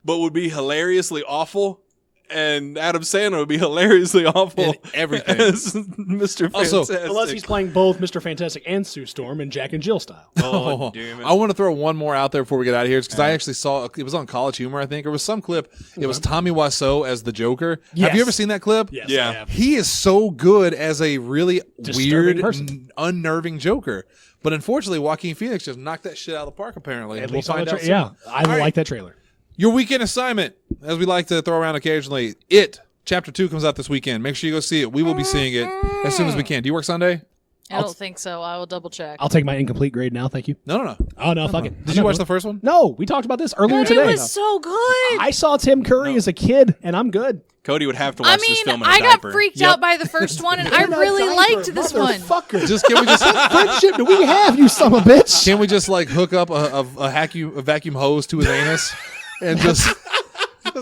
but would be hilariously awful. And Adam Sandler would be hilariously awful In everything. as Mr. Also, Fantastic. Unless he's playing both Mr. Fantastic and Sue Storm in Jack and Jill style. Oh, damn it. I want to throw one more out there before we get out of here, because I actually saw it was on College Humor, I think. There was some clip. It was Tommy Wiseau as the Joker. Yes. Have you ever seen that clip? Yes, Yeah. I have. He is so good as a really Disturbing weird, person. unnerving Joker. But unfortunately, Joaquin Phoenix just knocked that shit out of the park, apparently. At And we'll least on find the out soon. yeah, I All right. like that trailer. Your weekend assignment, as we like to throw around occasionally, It Chapter 2 comes out this weekend. Make sure you go see it. We will be seeing it as soon as we can. Do you work Sunday? I don't think so. I will double check. I'll take my incomplete grade now, thank you. No. Oh, no, fuck it. Did you watch the first one? No, we talked about this earlier But today. it was so good. I saw Tim Curry as a kid, and I'm good. Cody would have to watch I this mean, film in a I got diaper. freaked out by the first one, and I really liked this one. Fucker. Just can we just friendship do we have, you son of a bitch? can we just like hook up a vacuum hose to his anus and just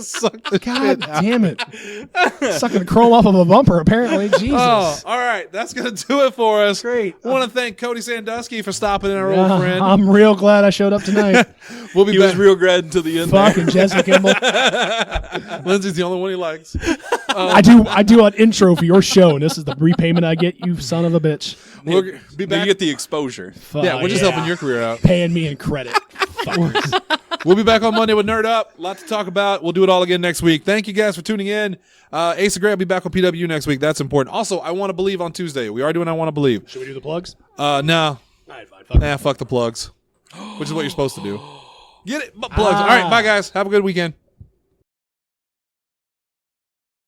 suck the God shit out? damn it. Sucking the chrome off of a bumper, apparently. Jesus. Oh, all right. That's going to do it for us. Great. I want to thank Cody Sandusky for stopping in, our old friend. I'm real glad I showed up tonight. We'll be He back. was real glad until the end. there. Fucking Jessica Kimball. Lindsay's the only one he likes. I do an intro for your show, and this is the repayment I get, you son of a bitch. We'll be You back. get the exposure. Yeah, we're just helping your career out. Paying me in credit. Fuckers. We'll be back on Monday with Nerd Up. Lots to talk about. We'll do it all again next week. Thank you guys for tuning in. Ace of Grey will be back on PW next week. That's important. Also, I Want to Believe on Tuesday. We are doing I Want to Believe. Should we do the plugs? No. All right, fine. Fuck Nah, fuck the plugs. Which is what you're supposed to do. Get it? Plugs. All right, bye guys. Have a good weekend.